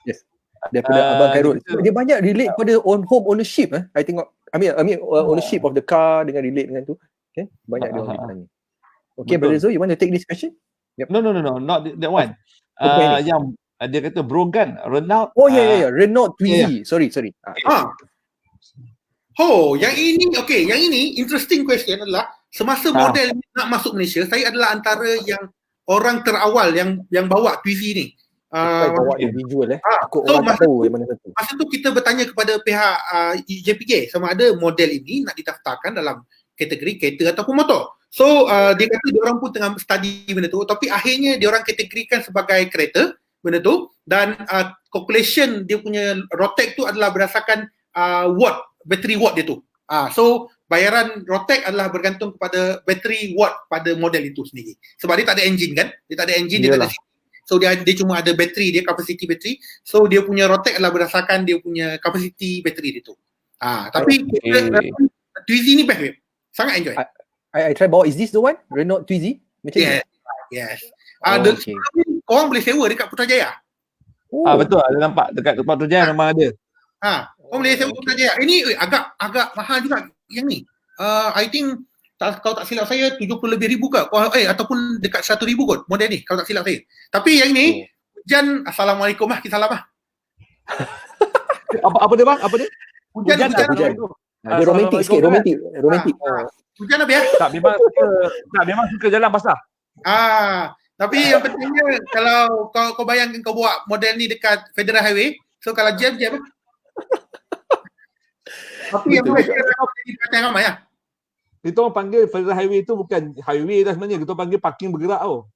Yes. Daripada Abang Khairul. Dia banyak relate pada home ownership. I tengok. I mean ownership of the car dengan relate dengan tu. Okay. Banyak dia orang tanya. Okay, Brother Zo, you want to take this question? Yep. No, not that one. Yang dia kata Brogan, Renault. Renault Twizy. Sorry. Yang ini interesting question adalah semasa model ni nak masuk Malaysia, saya adalah antara yang orang terawal yang bawa Twizy ni. Bawa individual orang tahu mana satu. Masa tu kita bertanya kepada pihak JPK sama ada model ini nak didaftarkan dalam kategori kereta ataupun motor. So dia kata dia orang pun tengah study benda tu, tapi akhirnya dia orang kategorikan sebagai kereta benda tu, dan calculation dia punya Rotek tu adalah berdasarkan watt, battery watt dia tu. So bayaran Rotek adalah bergantung kepada battery watt pada model itu sendiri. Sebab dia tak ada engine kan? Dia tak ada engine, dia tak ada CD. So dia cuma ada battery dia, capacity battery. So dia punya Rotek adalah berdasarkan dia punya capacity battery dia tu. Tapi Twizy ni best babe. Sangat enjoy. I try bawa. Is this the one? Renault Twizy? Macam ni? Yes. Okay. Korang boleh sewa dekat Putrajaya. Betul, ada nampak dekat tempat tu je memang ada. Korang boleh sewa Putrajaya. Ini agak mahal juga yang ni. I think kalau tak silap saya 70 lebih ribu ke, ataupun dekat 100 ribu kot model ni kalau tak silap saya. Tapi yang ni hujan, assalamualaikum lah, kita salam lah. Apa dia bang? Apa dia? Hujan. Dia romantik sikit, romantik. Hujan apa ya? Tak, memang suka jalan basah. Tapi yang pentingnya kalau kau bayangkan kau bawa model ni dekat Federal Highway, so kalau jam. Tapi yang penting jadi perhatian ramai lah. Kita orang panggil Federal Highway tu bukan highway dah sebenarnya, kita panggil parking bergerak tau.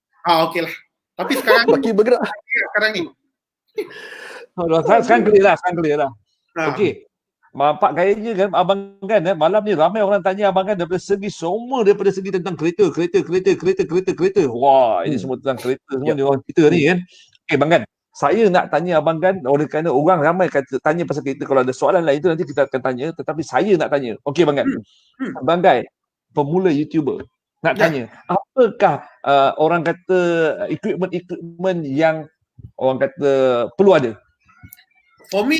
Okey lah. Tapi sekarang parking bergerak. Sekarang ni. Sekarang clear lah. Okey. Pak gayanya kan abang kan malam ni ramai orang tanya abang kan daripada segi tentang kereta. Wah, ini semua tentang kereta semua ni orang kita ni kan. Okey bang kan. Saya nak tanya abang kan oleh kerana orang ramai tanya pasal kereta, kalau ada soalan lain tu nanti kita akan tanya, tetapi saya nak tanya. Okey bang kan. Abang Gai, pemula YouTuber, nak tanya, apakah orang kata equipment yang orang kata perlu ada? For me,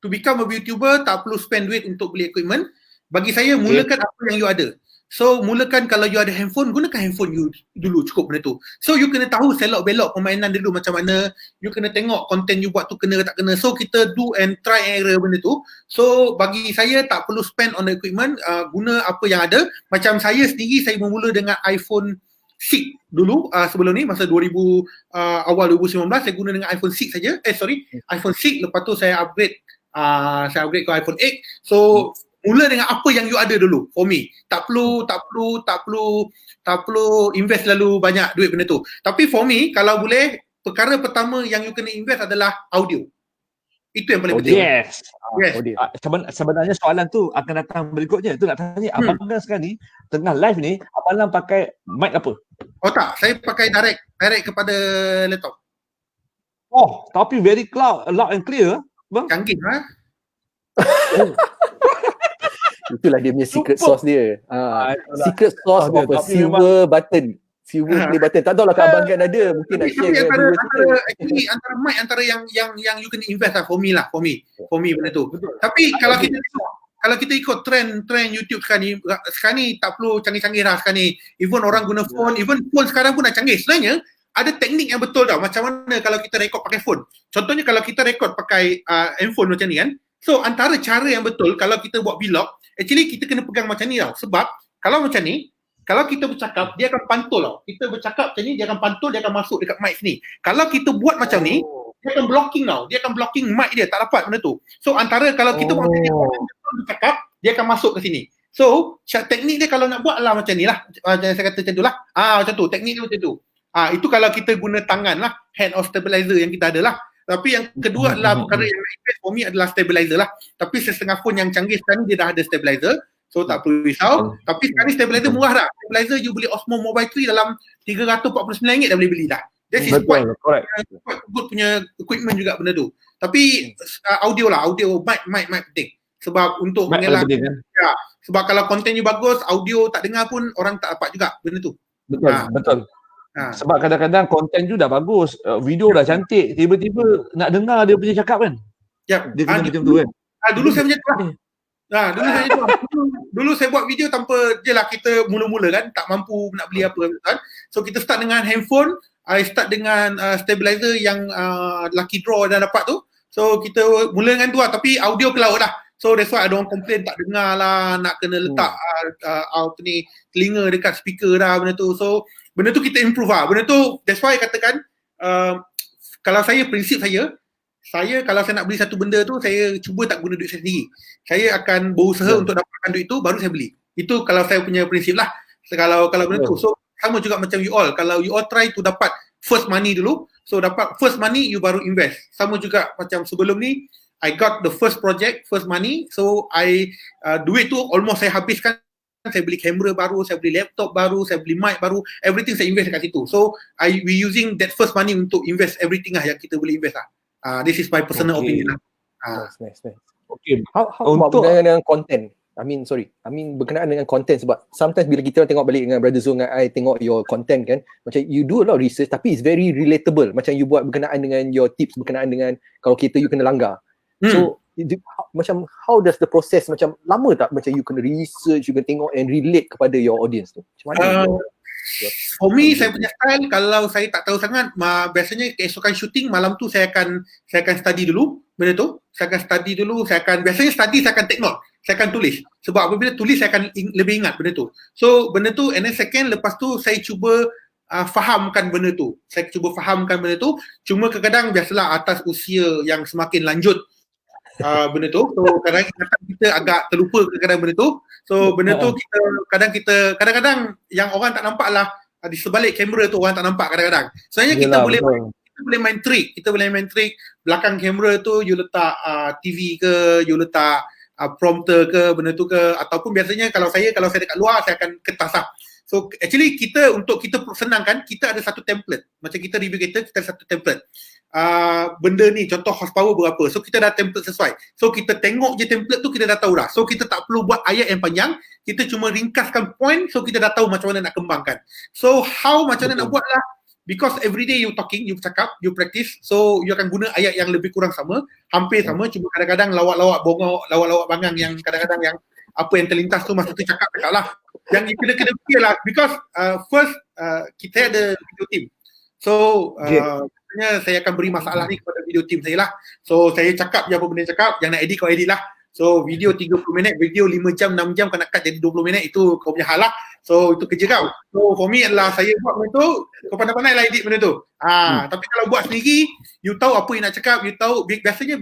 to become a YouTuber tak perlu spend duit untuk beli equipment. Bagi saya, mulakan apa yang you ada. So mulakan kalau you ada handphone, gunakan handphone you dulu, cukup benda tu. So you kena tahu selok-belok permainan dulu macam mana, you kena tengok konten you buat tu kena ke tak kena. So kita do and try error benda tu. So bagi saya tak perlu spend on the equipment, guna apa yang ada. Macam saya sendiri, saya bermula dengan iPhone 6 dulu, sebelum ni masa 2000 awal 2019 saya guna dengan iPhone 6 saja. iPhone 6, lepas tu saya upgrade ke iPhone 8. So mula dengan apa yang you ada dulu. For me, tak perlu invest lalu banyak duit benda tu. Tapi for me, kalau boleh, perkara pertama yang you kena invest adalah audio. Itu yang paling penting. Yes. Sebenarnya soalan tu akan datang berikutnya. Tu nak tanya abang kan sekarang ni tengah live ni, abang pakai mic apa? Tak, saya pakai direct kepada laptop. Tapi very loud and clear, bang. Canggih Itulah dia punya secret sauce dia. Secret sauce apa? Silver button. Silver play button. Tak tahulah kalau abang kan ada, mungkin nak share dengan viewers kita. Antara mic antara yang you kena invest lah for me benda tu. Tapi kalau kita ikut trend YouTube sekarang ni tak perlu canggih-canggih lah sekarang ni. Even orang guna phone, even phone sekarang pun dah canggih. Sebenarnya ada teknik yang betul tau, macam mana kalau kita rekod pakai phone. Contohnya kalau kita rekod pakai handphone macam ni kan. So antara cara yang betul kalau kita buat vlog, actually kita kena pegang macam ni tau. Sebab kalau macam ni, kalau kita bercakap, dia akan pantul tau. Kita bercakap macam ni, dia akan pantul, dia akan masuk dekat mic sini. Kalau kita buat macam ni, dia akan blocking tau. Dia akan blocking mic dia, tak dapat benda tu. So antara kalau kita buat macam ni, bercakap, dia akan masuk ke sini. So teknik dia kalau nak buat lah macam ni lah. Saya kata macam tu lah. Macam tu, teknik dia macam tu. Itu kalau kita guna tangan lah, hand of stabilizer yang kita ada lah. Tapi yang kedua adalah perkara yang invest for me adalah stabilizer lah. Tapi setengah phone yang canggih sekarang dia dah ada stabilizer. So tak perlu risau. Tapi sekarang ni stabilizer murah dah. Stabilizer you beli Osmo Mobile 3 dalam RM349 dah boleh beli dah. That is quite good punya equipment juga benda tu. Tapi audio mic penting. Sebab untuk mengelak sebab kalau konten you bagus, audio tak dengar pun orang tak dapat juga benda tu. Betul. Sebab kadang-kadang konten tu dah bagus, video dah cantik, tiba-tiba nak dengar dia punya cakap kan. Dia kena macam tu kan. Dulu saya macam tu lah. Dulu saya buat video tanpa je lah, kita mula-mula kan, tak mampu nak beli apa kan. So kita start dengan handphone, I start dengan stabilizer yang lucky draw dah dapat tu. So kita mula dengan tu lah, tapi audio ke laut lah. So that's why ada orang komplain tak dengar lah, nak kena letak telinga dekat speaker dah benda tu. So benda tu kita improve lah. Benda tu that's why katakan kalau prinsip saya kalau saya nak beli satu benda tu, saya cuba tak guna duit saya sendiri. Saya akan berusaha untuk dapatkan duit tu baru saya beli. Itu kalau saya punya prinsip lah. Kalau benda tu. So sama juga macam you all. Kalau you all try to dapat first money dulu, so dapat first money you baru invest. Sama juga macam sebelum ni, I got the first project, first money, so duit tu almost saya habiskan. Saya beli kamera baru, saya beli laptop baru, saya beli mic baru, everything saya invest kat situ. So we using that first money untuk invest everything lah yang kita boleh invest lah. This is my personal opinion lah. Nice. Okay. How untuk berkenaan dengan content? I mean berkenaan dengan content, sebab sometimes bila kita tengok balik dengan Brother Zul dengan I tengok your content kan, macam you do a lot of research tapi it's very relatable. Macam you buat berkenaan dengan your tips berkenaan dengan kalau kereta you kena langgar. So macam how does the process, macam lama tak macam you kena research, you kena tengok and relate kepada your audience tu? Macam mana? For me, saya punya style, kalau saya tak tahu sangat, biasanya keesokan shooting malam tu saya akan study dulu benda tu. Saya akan study dulu, saya akan take note, saya akan tulis. Sebab apabila tulis saya akan lebih ingat benda tu. So benda tu, and then second, lepas tu saya cuba fahamkan benda tu. Cuma kadang-kadang biasalah atas usia yang semakin lanjut benda tu. So kadang-kadang kita agak terlupa kadang-kadang benda tu. So benda tu kita kadang-kadang yang orang tak nampak lah, di sebalik kamera tu orang tak nampak kadang-kadang. Sebenarnya kita boleh main trick. Belakang kamera tu you letak TV ke, you letak prompter ke, benda tu ke, ataupun biasanya kalau saya dekat luar saya akan kertas lah. So actually untuk kita senangkan, kita ada satu template. Macam kita review kita ada satu template. Benda ni contoh horsepower berapa, so kita dah template sesuai, so kita tengok je template tu kita dah tahu dah, so kita tak perlu buat ayat yang panjang, kita cuma ringkaskan point, so kita dah tahu macam mana nak kembangkan. So macam mana nak buat lah, because everyday you talking, you cakap, you practice, so you akan guna ayat yang lebih kurang sama, hampir sama, cuma kadang-kadang lawak-lawak bongok, lawak-lawak bangang yang kadang-kadang yang apa yang terlintas tu masa tu cakap lah, yang kena fikir lah, because first kita ada video team, so saya akan beri masalah ni kepada video team saya lah. So saya cakap je apa benda cakap, yang nak edit kau edit lah. So video 30 minit, video 5 jam, 6 jam kau nak cut jadi 20 minit, itu kau punya hal lah. So itu kerja kau. So for me adalah saya buat benda tu, kau pandai-pandai lah edit benda tu. Tapi kalau buat sendiri, you tahu apa yang nak cakap, you tahu biasanya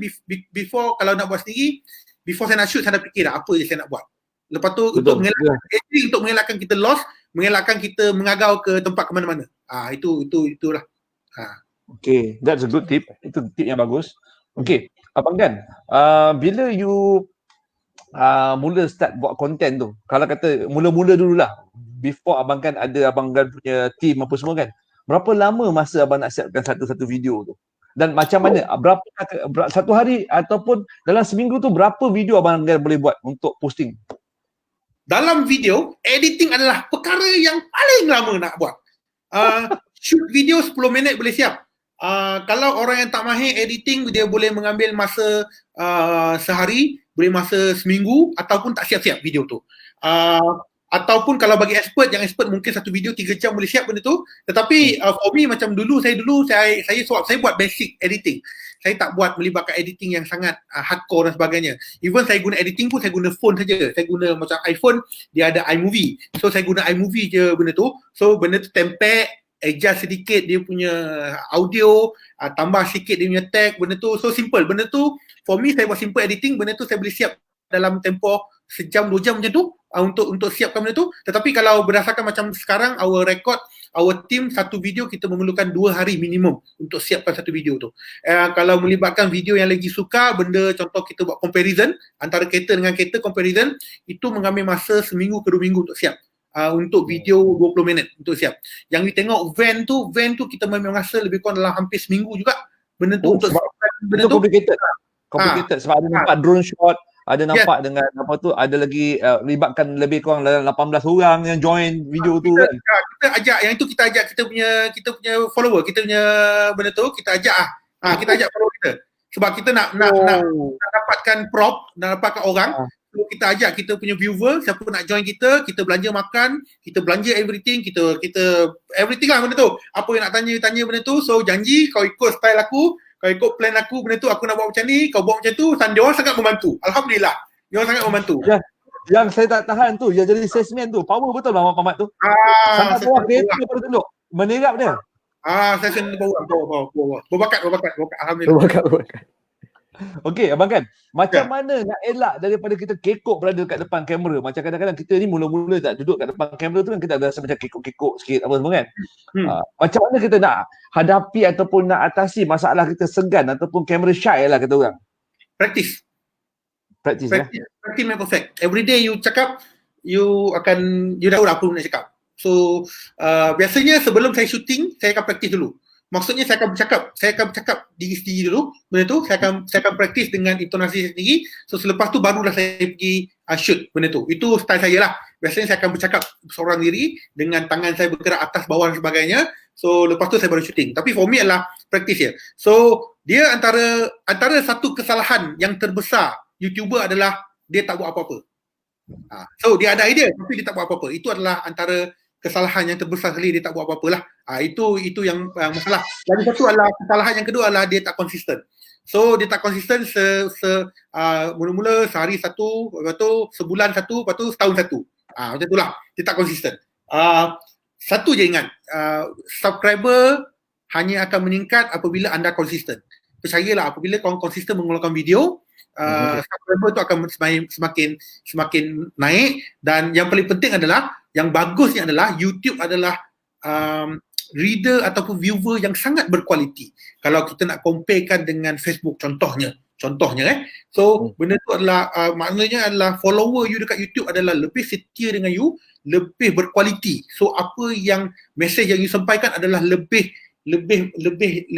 before kalau nak buat sendiri, before saya nak shoot saya dah fikir dah apa je saya nak buat. Lepas tu untuk mengelakkan kita lost, mengelakkan kita mengagau ke tempat ke mana-mana. Itulah. Okay, that's a good tip. Itu tip yang bagus. Okay, Abang Dan, bila you mula start buat content tu, kalau kata mula-mula dululah, before Abang kan ada Abang Dan punya team apa semua kan, berapa lama masa Abang nak siapkan satu-satu video tu? Dan macam mana, berapa satu hari ataupun dalam seminggu tu berapa video Abang Dan boleh buat untuk posting? Dalam video, editing adalah perkara yang paling lama nak buat. Shoot video 10 minit boleh siap. Kalau orang yang tak mahir editing, dia boleh mengambil masa sehari, boleh masa seminggu, ataupun tak siap-siap video tu. Ataupun kalau bagi expert, yang expert mungkin satu video 3 jam boleh siap benda tu. Tetapi for me macam saya buat basic editing. Saya tak buat melibatkan editing yang sangat hardcore dan sebagainya. Even saya guna editing pun saya guna phone saja. Saya guna macam iPhone, dia ada iMovie. So saya guna iMovie je benda tu. So benda tu tempek, adjust sedikit dia punya audio, tambah sikit dia punya tag, benda tu. So simple. Benda tu for me saya buat simple editing, benda tu saya boleh siap dalam tempoh sejam 2 jam macam tu untuk siapkan benda tu. Tetapi kalau berdasarkan macam sekarang our team satu video kita memerlukan 2 hari minimum untuk siapkan satu video tu. Kalau melibatkan video yang lagi suka, benda contoh kita buat comparison antara kereta dengan kereta, comparison itu mengambil masa seminggu ke 2 minggu untuk siap. Untuk video 20 minit untuk siap. Yang kita tengok van tu kita memang rasa lebih kurang dalam hampir seminggu juga benda tu untuk benda tu complicated sebab ada nampak drone shot, ada nampak dengan apa tu, ada lagi libatkan lebih kurang dalam 18 orang yang join video tu kan. Kita ajak yang itu, kita ajak kita punya follower, kita punya benda tu kita ajak kita ajak follower kita. Sebab kita nak dapatkan prop, nak dapatkan orang. So kita ajak kita punya viewer, siapa nak join kita belanja makan, kita belanja everything, kita everything lah benda tu. Apa yang nak tanya benda tu. So janji kau ikut style aku, kau ikut plan aku, benda tu aku nak buat macam ni, kau buat macam tu, dan dia orang sangat membantu. Alhamdulillah. Dia orang sangat membantu. Yang saya tak tahan tu, yang jadi salesman tu, power betul lah Muhammad tu. Sangat buah kereta pada tunduk. Menerap dia. Salesman power. Berbakat. Alhamdulillah. Berbakat. Okey, Abang Kan, macam mana nak elak daripada kita kekok berada dekat depan kamera? Macam kadang-kadang kita ni mula-mula tak duduk kat depan kamera tu kan kita ada rasa macam kekok-kekok sikit apa semua kan. Macam mana kita nak hadapi ataupun nak atasi masalah kita segan ataupun kamera shy lah kata orang? Practice Ya. Practice make perfect. Every day you cakap, you tahu lah apa nak cakap. So biasanya sebelum saya shooting, saya akan practice dulu. Maksudnya saya akan bercakap diri sendiri dulu. Benda tu saya akan practice dengan intonasi saya sendiri. So selepas tu barulah saya pergi shoot benda tu. Itu style saya lah. Biasanya saya akan bercakap seorang diri dengan tangan saya bergerak atas bawah dan sebagainya. So lepas tu saya baru shooting. Tapi for me adalah practice ya. So dia antara satu kesalahan yang terbesar YouTuber adalah dia tak buat apa-apa. So dia ada idea tapi dia tak buat apa-apa. Itu adalah antara kesalahan yang terbesar sekali, dia tak buat apa-apa lah. Itu yang masalah. Lagi satu adalah kesalahan yang kedua adalah dia tak konsisten. So dia tak konsisten mula-mula sehari satu, lepas tu sebulan satu, lepas tu setahun satu. Macam itulah. Dia tak konsisten. Satu je ingat, subscriber hanya akan meningkat apabila anda konsisten. Percayalah, apabila kau konsisten mengeluarkan video, subscriber tu akan semakin naik. Dan yang paling penting adalah, yang bagusnya adalah YouTube adalah reader ataupun viewer yang sangat berkualiti. Kalau kita nak comparekan dengan Facebook contohnya. So benda tu adalah maknanya adalah follower you dekat YouTube adalah lebih setia dengan you, lebih berkualiti. So apa yang message yang you sampaikan adalah lebih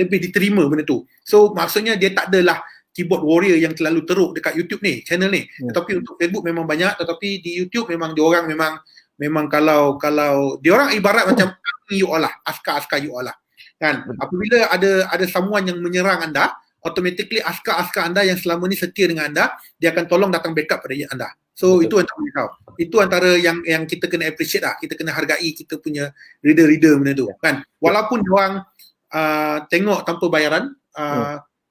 diterima benda tu. So maksudnya dia tak adalah keyboard warrior yang terlalu teruk dekat YouTube ni, channel ni. Tetapi untuk Facebook memang banyak, tetapi di YouTube memang diorang memang kalau diorang ibarat macam you all lah, askar you all lah. Kan? Apabila ada someone yang menyerang anda, automatically askar anda yang selama ni setia dengan anda, dia akan tolong datang backup pada anda. So itu antara yang kita kena appreciate lah. Kita kena hargai kita punya reader benda tu kan. Walaupun diorang tengok tanpa bayaran,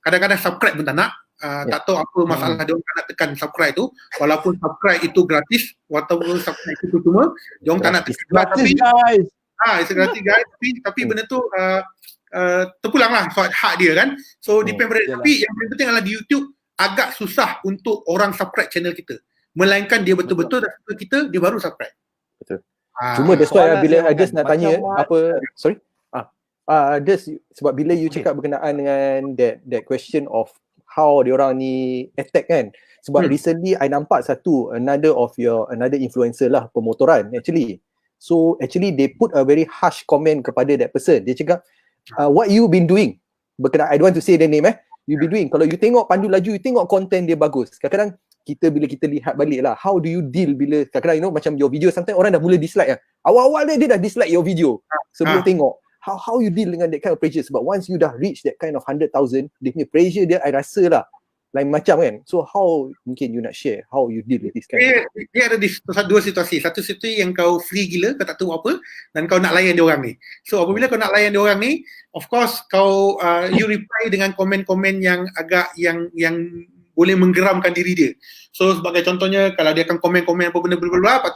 kadang-kadang subscribe pun tak nak. Tak tahu apa masalah dia orang nak tekan subscribe tu, walaupun subscribe itu gratis, walaupun subscribe itu cuma dia orang tak nak tekan gratis, guys. It's gratis guys, tapi benda tu terpulanglah hak dia kan. So depend pada tapi yang paling penting adalah di YouTube agak susah untuk orang subscribe channel kita. Melainkan dia betul-betul dah suka kita, dia baru subscribe. Betul. Cuma that's why bila Ades nak tanya apa, sorry. Ades, sebab bila you cakap berkenaan dengan that question of how diorang ni attack kan. Sebab recently I nampak another influencer lah pemotoran actually. So actually they put a very harsh comment kepada that person. Dia cakap what you been doing? Berkenaan, I don't want to say the name you been doing. Kalau you tengok pandu laju, you tengok content dia bagus. Kadang-kadang bila kita lihat balik lah, how do you deal bila kadang-kadang macam your video sometimes orang dah mula dislike lah. Awal-awal dia dah dislike your video sebelum tengok. How you deal dengan that kind of pressure? Sebab once you dah reach that kind of 100,000, dia punya pressure dia I rasa lah lain macam kan. So how mungkin you nak share how you deal with this kind of dia ada dua situasi. Satu situasi yang kau free gila, kau tak tahu apa, dan kau nak layan dia orang ni. So apabila kau nak layan dia orang ni, of course kau you reply dengan komen-komen yang agak yang boleh menggeramkan diri dia. So sebagai contohnya, kalau dia akan komen-komen apa benda bla, lepas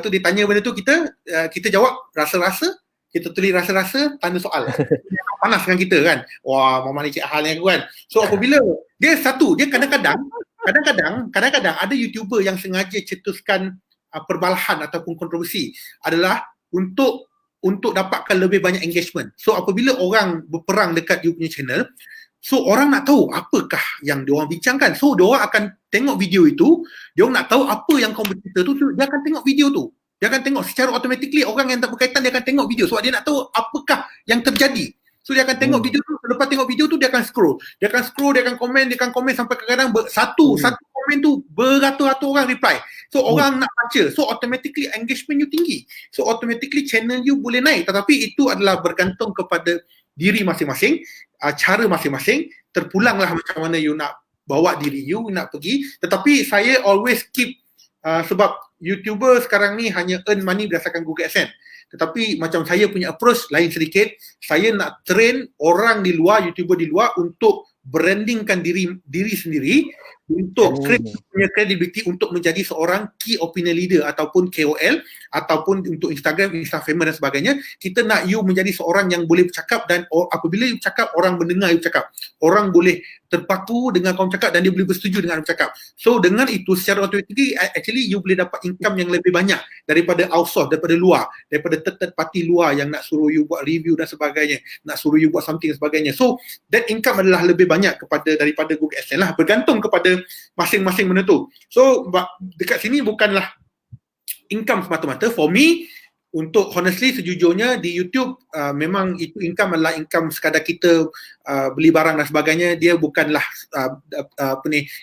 tu dia tanya benda tu, kita jawab rasa-rasa, kita tulis rasa-rasa, tanda soal. Dia panas dengan kita kan. Wah, mama ni cik hal yang kan. So apabila dia kadang-kadang ada YouTuber yang sengaja cetuskan perbalahan ataupun kontroversi adalah untuk dapatkan lebih banyak engagement. So apabila orang berperang dekat you punya channel, so orang nak tahu apakah yang diorang bincangkan. So diorang akan tengok video itu, diorang nak tahu apa yang kompetitor tu, dia akan tengok video tu. Dia akan tengok secara automatically, orang yang tak berkaitan dia akan tengok video sebab dia nak tahu apakah yang terjadi. So dia akan tengok video tu, selepas tengok video tu dia akan scroll, dia akan komen sampai kadang-kadang satu komen tu beratus-ratus orang reply. So orang nak baca, so automatically engagement you tinggi. So automatically channel you boleh naik. Tetapi itu adalah bergantung kepada diri masing-masing, cara masing-masing, terpulanglah macam mana you nak bawa diri you nak pergi. Tetapi saya always keep sebab YouTuber sekarang ni hanya earn money berdasarkan Google AdSense. Tetapi macam saya punya approach lain sedikit. Saya nak train orang di luar, YouTuber di luar untuk brandingkan diri sendiri, untuk punya credibility untuk menjadi seorang key opinion leader ataupun KOL ataupun untuk Instagram, Instagramer dan sebagainya. Kita nak you menjadi seorang yang boleh bercakap dan apabila you cakap, orang mendengar you cakap. Orang boleh terpaku dengan kawan cakap dan dia boleh bersetuju dengan kawan cakap. So dengan itu secara automatically actually you boleh dapat income yang lebih banyak daripada outsource, daripada luar, daripada third party luar yang nak suruh you buat review dan sebagainya, nak suruh you buat something dan sebagainya. So that income adalah lebih banyak daripada Google AdSense lah, bergantung kepada masing-masing benda tu. So dekat sini bukanlah income semata-mata. For me, untuk honestly sejujurnya di YouTube memang itu income adalah income sekadar kita beli barang dan sebagainya. Dia bukanlah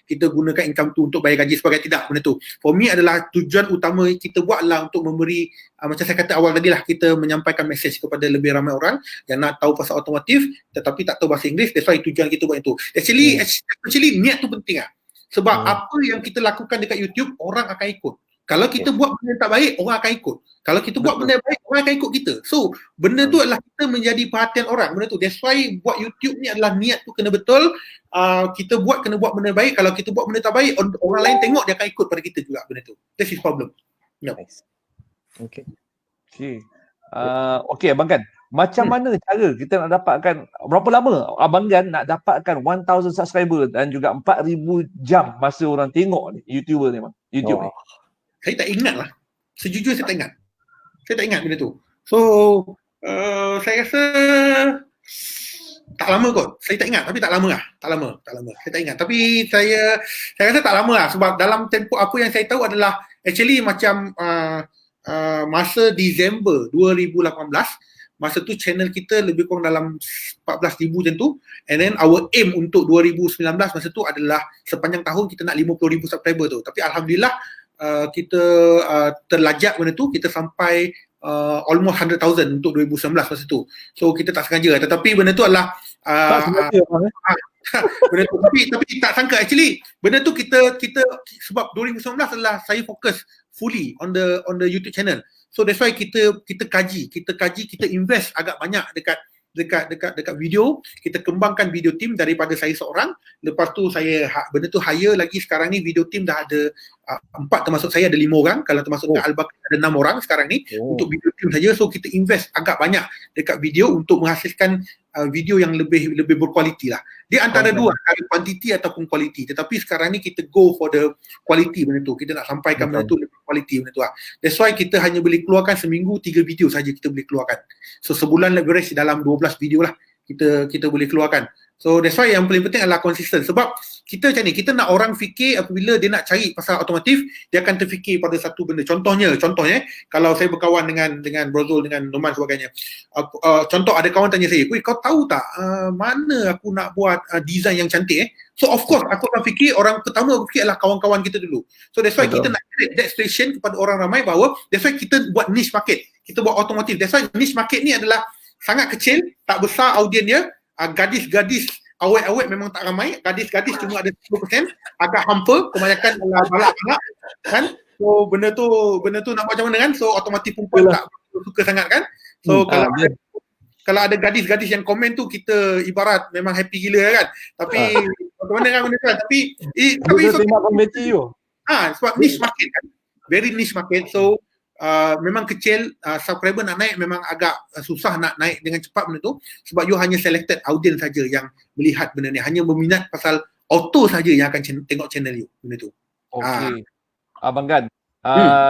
kita gunakan income tu untuk bayar gaji sebagainya, tidak, benda tu. For me adalah tujuan utama kita buat adalah untuk memberi macam saya kata awal tadi lah, kita menyampaikan message kepada lebih ramai orang yang nak tahu pasal otomotif tetapi tak tahu bahasa Inggeris. That's why tujuan kita buat itu. Actually niat tu penting lah. Sebab apa yang kita lakukan dekat YouTube orang akan ikut. Kalau kita buat benda yang tak baik, orang akan ikut. Kalau kita buat benda yang baik, orang akan ikut kita. So, benda tu adalah kita menjadi perhatian orang. Benda tu. That's why buat YouTube ni adalah niat tu kena betul. Kita kena buat benda baik. Kalau kita buat benda tak baik, orang lain tengok, dia akan ikut pada kita juga benda tu. That's his problem. Yeah. Nice. Okay. Okay, Abang Gan. Macam mana cara kita nak dapatkan, berapa lama Abang Gan nak dapatkan 1,000 subscriber dan juga 4,000 jam masa orang tengok ni, YouTuber ni, Bang? YouTube ni. Saya tak ingat lah. Sejujurnya saya tak ingat. Saya tak ingat benda tu. So, saya rasa tak lama kot. Saya tak ingat tapi tak lama lah. Tak lama. Saya tak ingat. Tapi saya rasa tak lama lah. Sebab dalam tempoh apa yang saya tahu adalah actually macam masa Disember 2018, masa tu channel kita lebih kurang dalam 14,000 macam tu. And then our aim untuk 2019 masa tu adalah sepanjang tahun kita nak 50,000 subscriber tu. Tapi Alhamdulillah kita terlajak benda tu, kita sampai almost 100,000 untuk 2019 masa tu. So kita tak sengaja, tetapi benda tu adalah benda tu, tapi tak sangka actually benda tu kita sebab 2019 adalah saya fokus fully on the YouTube channel. So that's why kita kaji, kita invest agak banyak dekat video. Kita kembangkan video team daripada saya seorang. Lepas tu saya benda tu hire lagi. Sekarang ni video team dah ada 4, termasuk saya ada 5 orang. Kalau termasuk Al-Bakri ada 6 orang sekarang ni untuk video team saja. So kita invest agak banyak dekat video untuk menghasilkan video yang lebih berkualiti lah. Dia antara dua, antara quantity ataupun quality. Tetapi sekarang ni kita go for the quality benda tu. Kita nak sampaikan benda tu lebih quality benda tu lah. That's why kita hanya boleh keluarkan seminggu 3 video saja kita boleh keluarkan. So sebulan average dalam 12 video lah kita boleh keluarkan. So that's why yang paling penting adalah konsisten. Sebab kita macam ni, kita nak orang fikir apabila dia nak cari pasal otomotif, dia akan terfikir pada satu benda. Contohnya kalau saya berkawan dengan Brozul, dengan Noman sebagainya. Contoh ada kawan tanya saya, kau tahu tak mana aku nak buat design yang cantik So of course aku akan fikir, orang pertama aku fikir adalah kawan-kawan kita dulu. So that's why kita nak create that station kepada orang ramai bahawa that's why kita buat niche market. Kita buat otomotif. That's why niche market ni adalah sangat kecil, tak besar audien dia. Gadis-gadis awet-awet memang tak ramai, gadis-gadis cuma ada 10%, agak hampa, kebanyakan adalah balak-balak kan. So benda tu nak buat macam mana kan. So otomotif perempuan tak suka sangat kan. So kalau ada gadis-gadis yang komen tu, kita ibarat memang happy gila kan. Tapi macam mana kan benda tu kan. Tapi sebab niche market kan, very niche market. So memang kecil, subscriber nak naik memang agak susah nak naik dengan cepat benda tu, sebab you hanya selected audience saja yang melihat benda ni, hanya berminat pasal auto saja yang akan tengok channel you benda tu. Okey. Abang Gan,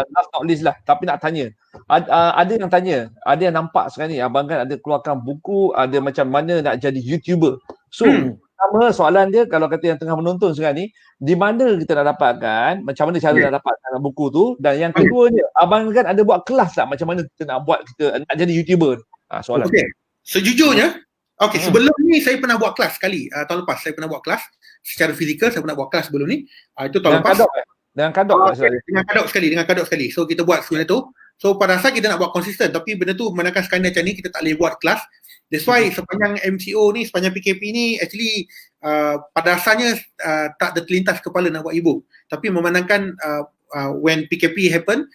last not least lah, tapi nak tanya, ada yang tanya, ada yang nampak sekarang ni Abang Gan ada keluarkan buku, ada macam mana nak jadi YouTuber. So pertama soalan dia, kalau kata yang tengah menonton sekarang ni, di mana kita nak dapatkan, macam mana cara nak dapatkan buku tu, dan yang keduanya, Abang Gan ada buat kelas tak macam mana kita nak buat, kita nak jadi YouTuber? Soalan. Okey. Sejujurnya, sebelum ni saya pernah buat kelas sekali, tahun lepas saya pernah buat kelas secara fizikal, saya pernah buat kelas sebelum ni. Itu tahun lepas. Dengan kadok sekali. So kita buat sebenarnya tu. So pada asal kita nak buat konsisten, tapi benda tu menakan sekali macam ni, kita tak boleh buat kelas. That's why sepanjang MCO ni, sepanjang PKP ni, actually pada asalnya tak ada terlintas kepala nak buat e-book. Tapi memandangkan when PKP happen,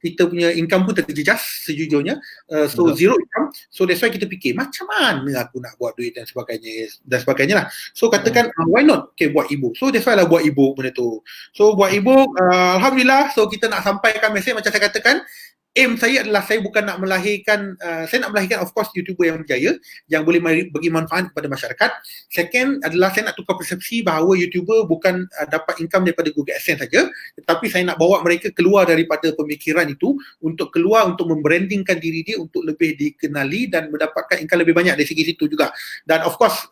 kita punya income pun terjejas sejujurnya. So zero income. So that's why kita fikir macam mana aku nak buat duit dan sebagainya lah. So katakan why not buat e-book. So that's why lah buat e-book benda tu. So buat e-book, Alhamdulillah. So kita nak sampaikan mesej macam saya katakan, aim saya adalah saya bukan nak melahirkan, saya nak melahirkan of course YouTuber yang berjaya, yang boleh bagi manfaat kepada masyarakat. Second adalah saya nak tukar persepsi bahawa YouTuber bukan dapat income daripada Google AdSense saja, tetapi saya nak bawa mereka keluar daripada pemikiran itu untuk keluar untuk membrandingkan diri dia untuk lebih dikenali dan mendapatkan income lebih banyak dari segi situ juga. Dan of course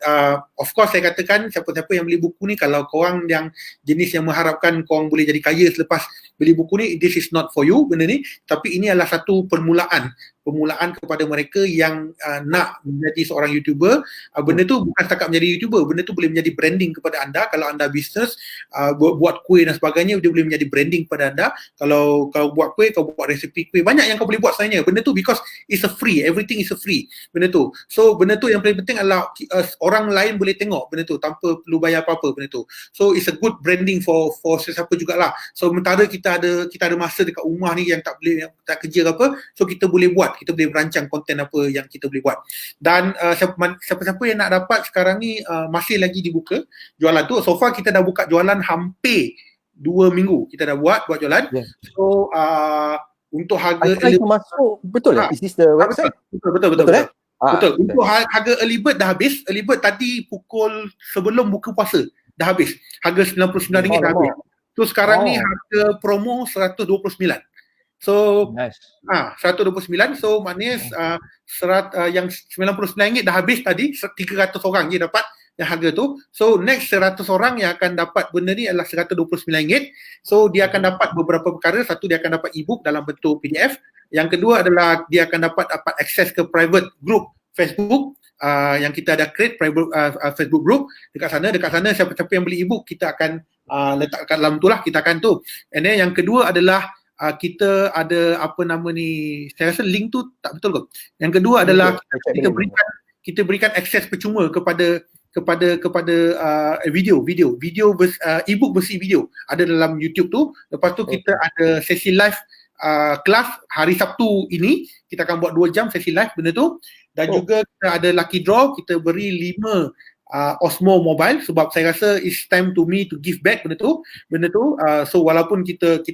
saya katakan siapa-siapa yang beli buku ni, kalau korang yang jenis yang mengharapkan korang boleh jadi kaya selepas beli buku ni, this is not for you benda ni, tapi ini adalah satu permulaan kepada mereka yang nak menjadi seorang YouTuber. Benda tu bukan setakat menjadi YouTuber, benda tu boleh menjadi branding kepada anda. Kalau anda bisnes, buat kuih dan sebagainya, dia boleh menjadi branding kepada anda. Kalau kau buat kuih, kau buat resepi kuih, banyak yang kau boleh buat sebenarnya. Benda tu because it's a free, everything is a free benda tu. So benda tu yang paling penting adalah orang lain boleh tengok benda tu tanpa perlu bayar apa-apa benda tu. So it's a good branding for sesiapa jugalah. So sementara kita ada masa dekat rumah ni yang tak kerja ke apa, so kita boleh merancang konten apa yang kita boleh buat. Dan siapa-siapa yang nak dapat sekarang ni masih lagi dibuka jualan tu. So far kita dah buka jualan hampir 2 minggu kita dah buat jualan. So untuk harga early masuk betul Is this the website? Betul. Betul. Untuk harga early bird dah habis. Early bird tadi pukul sebelum buka puasa dah habis. Harga RM99 dah habis. So sekarang ni harga promo RM129. So nice. 129, so maknanya yang RM99 dah habis tadi, 300 orang je dapat yang harga tu. So next 100 orang yang akan dapat benda ni adalah RM129. So dia akan dapat beberapa perkara. Satu, dia akan dapat ebook dalam bentuk PDF. Yang kedua adalah dia akan dapat akses ke private group Facebook yang kita ada create private Facebook group. Dekat sana siapa-siapa yang beli ebook kita akan letak kat dalam tu lah, kita akan tu. And then yang kedua adalah kita ada saya rasa link tu tak betul ke. Yang kedua adalah kita berikan akses percuma kepada video ebook versi video ada dalam YouTube tu. Lepas tu kita ada sesi live kelas hari Sabtu ini, kita akan buat 2 jam sesi live benda tu. Dan juga kita ada lucky draw, kita beri 5 Osmo Mobile, sebab saya rasa it's time to me to give back benda tu. So walaupun kita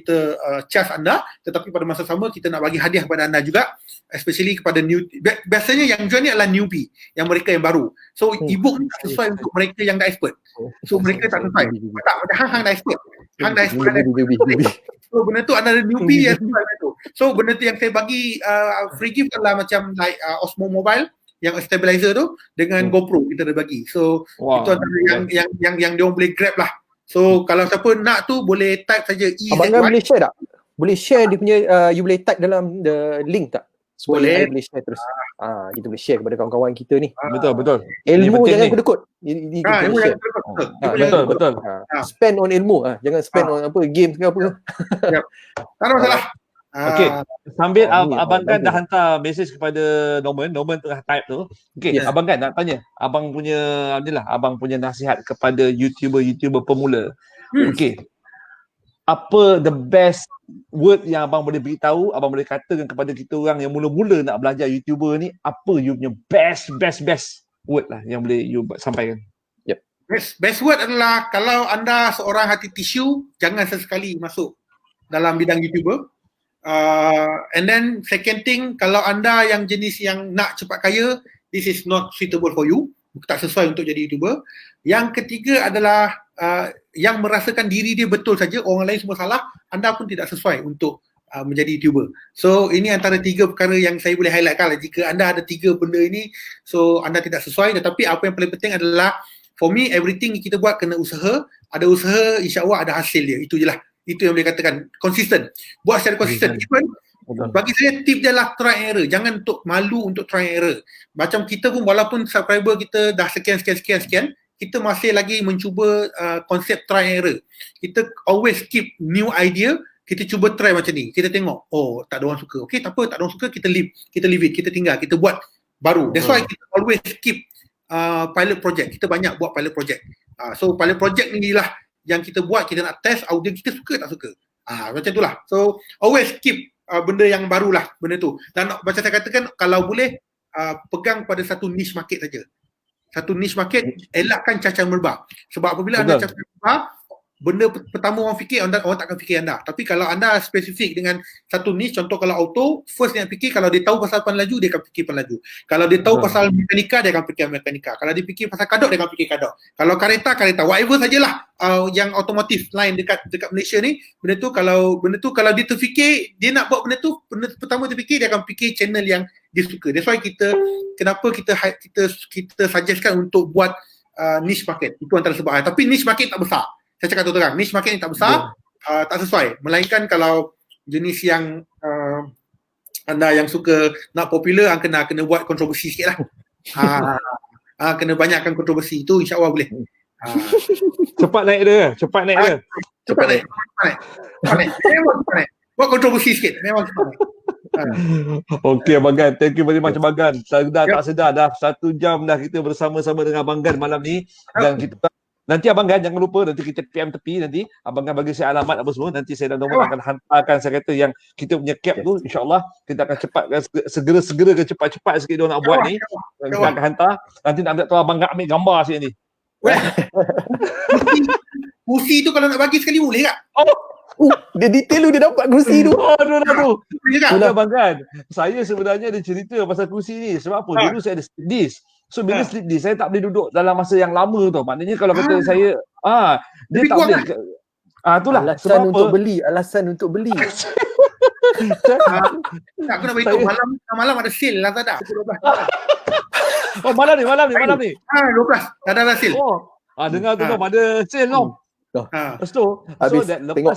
charge anda, tetapi pada masa sama kita nak bagi hadiah kepada anda juga, especially kepada biasanya yang join ni adalah newbie, yang mereka yang baru. So ebook ni tak sesuai untuk mereka yang dah expert. So mereka tak sesuai. Tak, hang dah expert. So benda tu ada newbie yang sesuai benda tu. So benda tu yang saya bagi free gift adalah macam like Osmo Mobile yang stabilizer tu dengan GoPro kita dah bagi. So itu antara yang dia orang boleh grab lah. So kalau siapa nak tu boleh type saja EZY. Abang boleh share tak? Boleh share dia punya you boleh type dalam the link tak? Boleh share terus. Kita boleh share kepada kawan-kawan kita ni. Betul. Ilmu jangan kedekut. Ilmu jangan kedekut. Betul. Spend on ilmu, jangan spend on games ke apa. Tak ada masalah. Okey, sambil abang kan dah hantar mesej kepada Norman tengah type tu. Okey, abang kan nak tanya, abang punya nasihat kepada YouTuber pemula. Okey. Apa the best word yang abang boleh beritahu, abang boleh katakan kepada kita orang yang mula-mula nak belajar YouTuber ni, apa you punya best word lah yang boleh you sampaikan? Best word adalah, kalau anda seorang hati tisu, jangan sesekali masuk dalam bidang YouTuber. And then second thing, kalau anda yang jenis yang nak cepat kaya, this is not suitable for you, tak sesuai untuk jadi YouTuber. Yang ketiga adalah yang merasakan diri dia betul saja, orang lain semua salah, anda pun tidak sesuai untuk menjadi YouTuber. So ini antara 3 perkara yang saya boleh highlight kan. Jika anda ada 3 benda ini, so anda tidak sesuai. Tetapi apa yang paling penting adalah, for me everything kita buat kena usaha. Ada usaha, insya-Allah ada hasil dia. Itu je lah. Itu yang boleh katakan konsisten. Buat secara konsisten. Bagi saya tip dia lah try and error. Jangan malu untuk try and error. Macam kita pun, walaupun subscriber kita dah sekian, kita masih lagi mencuba konsep try and error. Kita always keep new idea. Kita cuba try macam ni. Kita tengok, tak ada orang suka. Okay, tak apa, tak ada orang suka, kita leave it, kita tinggal, kita buat baru. That's why kita always keep pilot project. Kita banyak buat pilot project. So pilot project ni lah yang kita buat, kita nak test audience kita suka tak suka. Macam tu lah. So always keep benda yang baru lah, benda tu. Dan macam saya katakan, kalau boleh pegang pada satu niche market saja. Satu niche market, elakkan cacah merbah. Sebab apabila anda cacah merbah, benda pertama orang fikir, orang takkan fikir anda. Tapi kalau anda spesifik dengan satu niche, contoh kalau auto, first yang fikir, kalau dia tahu pasal penlaju, dia akan fikir penlaju. Kalau dia tahu pasal mekanika, dia akan fikir mekanika. Kalau dia fikir pasal kadok, dia akan fikir kadok. Kalau kereta, whatever sajalah yang otomotif lain dekat Malaysia ni, benda tu kalau dia terfikir, dia nak buat benda tu, benda pertama terfikir, dia akan fikir channel yang dia suka. That's why kenapa kita suggestkan untuk buat niche market. Itu antara sebab. Tapi niche market tak besar. Saya cakap terang, niche market ni tak besar, tak sesuai. Melainkan kalau jenis yang anda yang suka nak popular, kena buat kontroversi sikit lah. Kena banyakkan kontroversi, itu insyaAllah boleh. Cepat naik dia. Cepat naik. Memang cepat naik. Buat kontroversi sikit, memang cepat naik. Okey Abang Gan, thank you very much Abang Gan. Tak sedar dah 1 jam dah kita bersama-sama dengan Abang Gan malam ni. Dan kita nanti Abang Gan jangan lupa, nanti kita PM tepi, nanti Abang Gan bagi saya alamat apa semua, nanti saya dan Norman akan hantarkan, saya kata yang kita punya cap tu, insyaAllah kita akan segera ke cepat-cepat sikit dia nak buat ni. Kita akan hantar, nanti nak tahu Abang Gan ambil gambar sikit ni. Kursi tu kalau nak bagi sekali boleh tak? Dia detail tu, dia dapat kursi tu. Aduh. Itulah Abang Gan. Saya sebenarnya ada cerita pasal kursi ni. Sebab apa? Dulu saya ada slip disc. So bila slip disc, saya tak boleh duduk dalam masa yang lama tu. Maknanya kalau kata saya, dia tak boleh. Itulah. Alasan untuk beli. Aku nak beritahu, malam ada sale Lazada. Malam ni. 12. Ada sale. Dengar tu ada sale tau. Lepas tu, lepas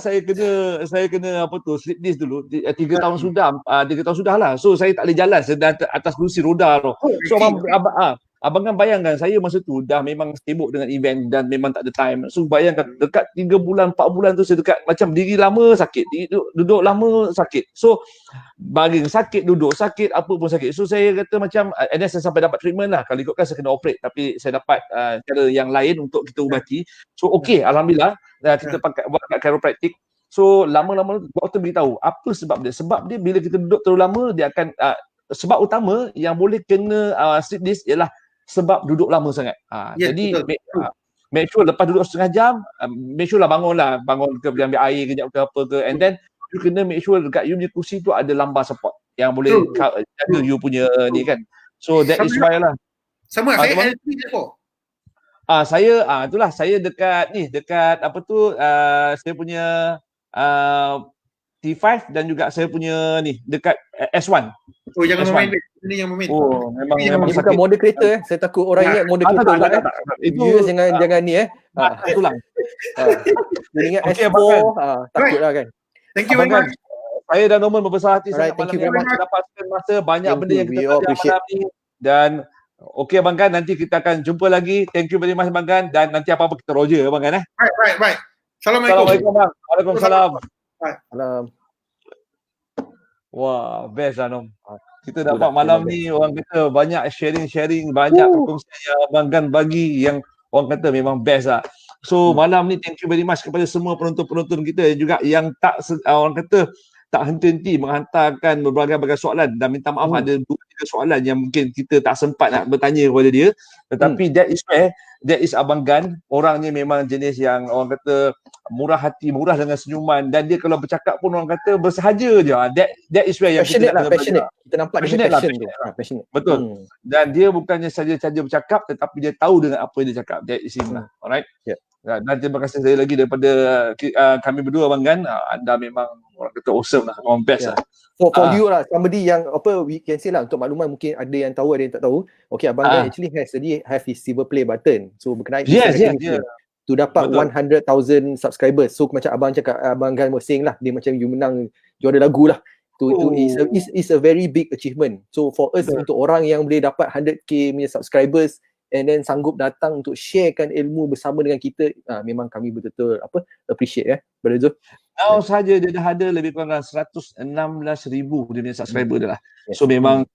saya kena apa tu, slip disc dulu 3 tahun sudah, 3 tahun sudah lah. So saya tak boleh jalan sedang atas kursi roda tu. So Abang Gan bayangkan, saya masa tu dah memang sibuk dengan event dan memang tak ada time. So bayangkan dekat 3 bulan, 4 bulan tu saya dekat macam diri lama sakit, duduk lama sakit. So baring sakit, duduk sakit, apa pun sakit. So saya kata macam, and then saya sampai dapat treatment lah. Kalau ikutkan saya kena operate, tapi saya dapat cara yang lain untuk kita ubati. So okey, Alhamdulillah kita pakai buat kat chiropractic. So lama-lama doktor beritahu apa sebab dia. Sebab dia bila kita duduk terlalu lama, dia akan sebab utama yang boleh kena slip disc ialah sebab duduk lama sangat. Jadi make sure lepas duduk setengah jam, make sure lah bangun ke ambil air kejap ke apa ke, and then you kena make sure dekat you punya kursi tu ada lumbar support yang boleh jaga you punya ni kan. So that is why lah. Sama saya LP Depot. Saya itulah saya dekat apa tu, saya punya T5 dan juga saya punya ni dekat S1. Oh jangan main ini yang main. Oh memang ini bukan mode kereta Saya takut orang ingat mode kereta tak. Itu jangan ni itulah. Dia ingat S4 takutlah kan. Thank you very much. Saya dan Norman berbesar hati sangat Thank you very much. Dapatkan masa banyak benda yang kita belajar malam ni. Dan okey Abang Gan, nanti kita akan jumpa lagi. Thank you very much Abang Gan, dan nanti apa-apa kita roger Abang Gan. Right. Assalamualaikum. Waalaikumsalam. Salam. Wah, best lah Nom. Kita dapat malam ni orang kata banyak sharing, banyak perkongsian yang Abang Gan bagi yang orang kata memang best lah. So malam ni thank you very much kepada semua penonton-penonton kita juga yang orang kata tak henti-henti menghantarkan berbagai-bagai soalan, dan minta maaf ada 2-3 soalan yang mungkin kita tak sempat nak bertanya kepada dia, tetapi that is Abang Gan. Orangnya memang jenis yang orang kata murah hati, murah dengan senyuman, dan dia kalau bercakap pun orang kata bersahaja je. That is where yang passionate. Kita nampak dia passion tu. Passionate. Betul. Dan dia bukannya saja bercakap, tetapi dia tahu dengan apa yang dia cakap. That is him lah. Alright. Dan terima kasih sekali lagi daripada kami berdua Abang Gan. Anda memang orang kata awesome lah, orang best lah. For you lah, somebody yang we can say lah, untuk makluman mungkin ada yang tahu, ada yang tak tahu. Okay, Abang Gan actually have his silver play button. So berkenaan to dapat 100,000 subscribers. So macam Abang cakap, Abang Gan was saying lah, dia macam you menang juara lagu lah. Itu is a very big achievement. So for us, untuk orang yang boleh dapat 100k punya subscribers and then sanggup datang untuk sharekan ilmu bersama dengan kita, memang kami betul-betul appreciate Brother Zul. Now saja dia dah ada lebih kurang 116,000 dia punya subscriber dia lah. So memang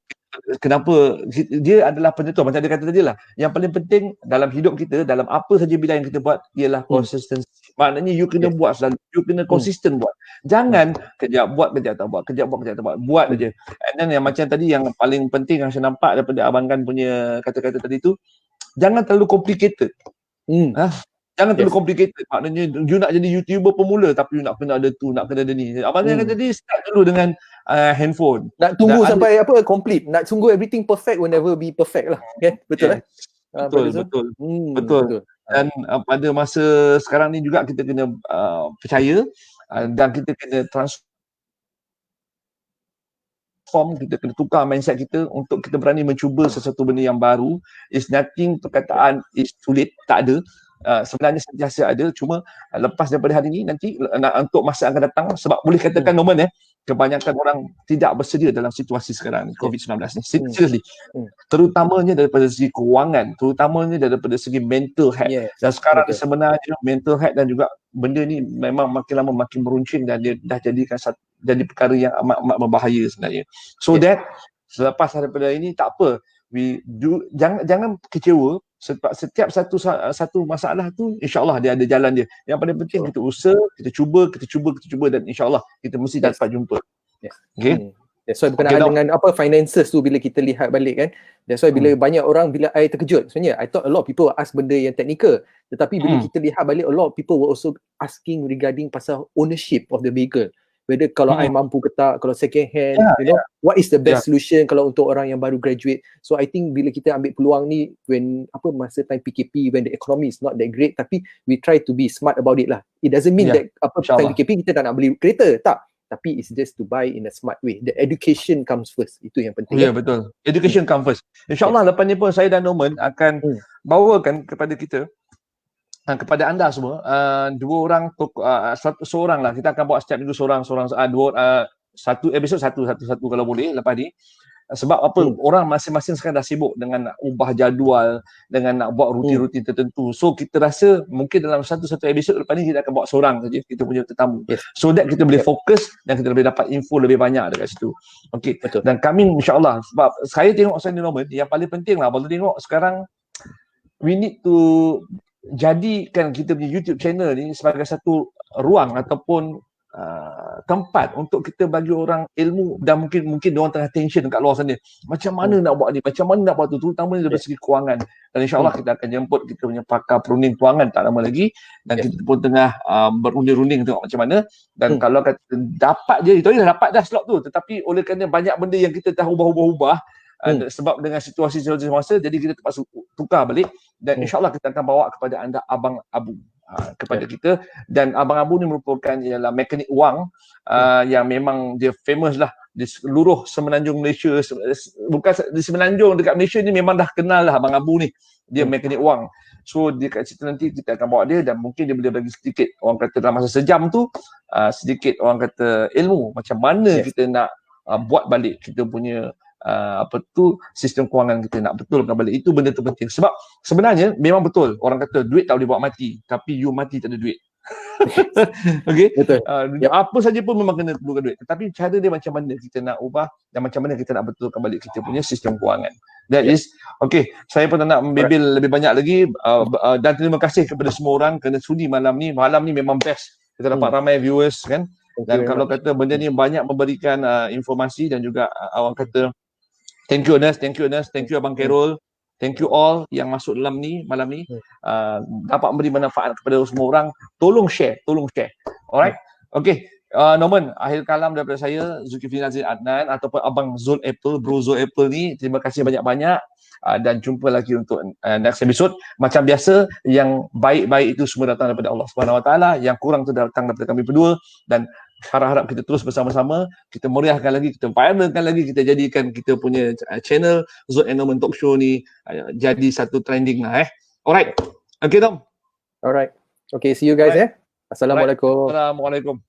kenapa dia adalah penentu, macam dia kata tadi lah, yang paling penting dalam hidup kita, dalam apa saja bidang yang kita buat ialah consistency. Maknanya you kena buat selalu, you kena konsisten buat. Jangan kejap buat, kejap tak buat, kejap buat, kejap tak buat aja. And then yang macam tadi, yang paling penting yang saya nampak daripada Abang Gan punya kata-kata tadi tu, jangan terlalu complicated. Jangan terlalu complicated. Maknanya you nak jadi YouTuber pemula tapi you nak kena ada tu, nak kena ada ni. Abang yang jadi start dulu dengan handphone. Nak tunggu sampai complete. Nak tunggu everything perfect will never be perfect lah. Okay? Betul Betul. Dan pada masa sekarang ni juga kita kena percaya dan kita kena kita kena tukar mindset kita untuk kita berani mencuba sesuatu benda yang baru. It's nothing, perkataan is too late, tak ada. Sebenarnya sentiasa ada, cuma lepas daripada hari ini nanti untuk masa akan datang, sebab boleh katakan Norman kebanyakan orang tidak bersedia dalam situasi sekarang COVID-19 ni. Seriously. Terutamanya daripada segi kewangan, terutamanya daripada segi mental health. Dan sekarang sebenarnya mental health dan juga benda ni memang makin lama makin meruncing dan dia dah jadi perkara yang amat berbahaya sebenarnya. So that selepas daripada ini tak apa, jangan kecewa. Setiap satu masalah tu insya-Allah dia ada jalan dia. Yang paling penting kita usaha, kita cuba dan insya-Allah kita mesti dapat jumpa. Okay. That's why berkenaan dengan finances tu bila kita lihat balik kan. That's why bila banyak orang bila I terkejut sebenarnya. I thought a lot of people ask benda yang technical. Tetapi bila kita lihat balik, a lot of people were also asking regarding pasal ownership of the vehicle. Whether kalau I mampu ke tak, kalau second hand, what is the best solution kalau untuk orang yang baru graduate. So I think bila kita ambil peluang ni masa time PKP, when the economy is not that great, tapi we try to be smart about it lah. It doesn't mean that time PKP kita tak nak beli kereta, tak. Tapi it's just to buy in a smart way. The education comes first. Itu yang penting. Ya, betul. Education comes first. InsyaAllah lepas ni pun saya dan Norman akan bawakan kepada kita, kepada anda semua, dua orang, seorang lah. Kita akan buat setiap minggu seorang, satu episod satu kalau boleh lepas ni. Sebab orang masing-masing sekarang dah sibuk dengan nak ubah jadual, dengan nak buat rutin-rutin tertentu. So kita rasa mungkin dalam satu episod lepas ni kita akan buat seorang saja, kita punya tetamu. So that kita boleh fokus dan kita boleh dapat info lebih banyak dekat situ. Okay. Dan kami insyaAllah, sebab saya tengok Norman, yang paling penting lah, kalau tengok sekarang we need to jadikan kita punya YouTube channel ni sebagai satu ruang ataupun tempat untuk kita bagi orang ilmu, dan mungkin orang tengah tension dekat luar sana. Macam mana nak buat ni, macam mana nak buat tu, terutamanya dari segi kewangan. Dan insyaAllah kita akan jemput kita punya pakar perunding kewangan tak lama lagi, dan kita pun tengah berunding-runding tengok macam mana. Dan kalau kata dapat je, itu dah dapat dah slot tu, tetapi oleh kerana banyak benda yang kita dah ubah-ubah sebab dengan situasi semasa, jadi kita terpaksa tukar balik. Dan insyaAllah kita akan bawa kepada anda Abang Abu kepada kita. Dan Abang Abu ni merupakan ialah mekanik wang yang memang dia famous lah di seluruh Semenanjung Malaysia. Bukan di Semenanjung, dekat Malaysia ni memang dah kenal lah Abang Abu ni. Dia mekanik wang. So dekat situ nanti kita akan bawa dia, dan mungkin dia boleh bagi sedikit, orang kata dalam masa sejam tu, sedikit orang kata ilmu macam mana kita nak buat balik kita punya sistem kewangan kita, nak betulkan balik. Itu benda terpenting. Sebab sebenarnya memang betul orang kata duit tak boleh buat mati, tapi you mati tak ada duit. Okay. Betul. Apa saja pun memang kena perlukan duit, tetapi cara dia macam mana kita nak ubah dan macam mana kita nak betulkan balik kita punya sistem kewangan. That is okay. Saya pun tak nak membebel lebih banyak lagi, dan terima kasih kepada semua orang kerana sudi malam ni. Malam ni memang best. Kita dapat ramai viewers kan. Dan kalau kata benda ni banyak memberikan informasi, dan juga orang kata thank you Ernest, thank you Abang Carol, thank you all yang masuk dalam ni malam ni, dapat memberi manfaat kepada semua orang. Tolong share. Alright. Okay. Norman, akhir kalam daripada saya, Zulkifli Nazir Adnan ataupun Abang Zul Apple, Bro Zul Apple ni. Terima kasih banyak-banyak, dan jumpa lagi untuk next episode. Macam biasa, yang baik-baik itu semua datang daripada Allah Subhanahu Wa Taala, yang kurang tu datang daripada kami berdua. Dan harap-harap kita terus bersama-sama, kita meriahkan lagi, kita viralkan lagi, kita jadikan kita punya channel Zul and Norman Talk Show ni jadi satu trending lah. Alright. Okay Tom. Alright. Okay, see you guys. Assalamualaikum. Assalamualaikum.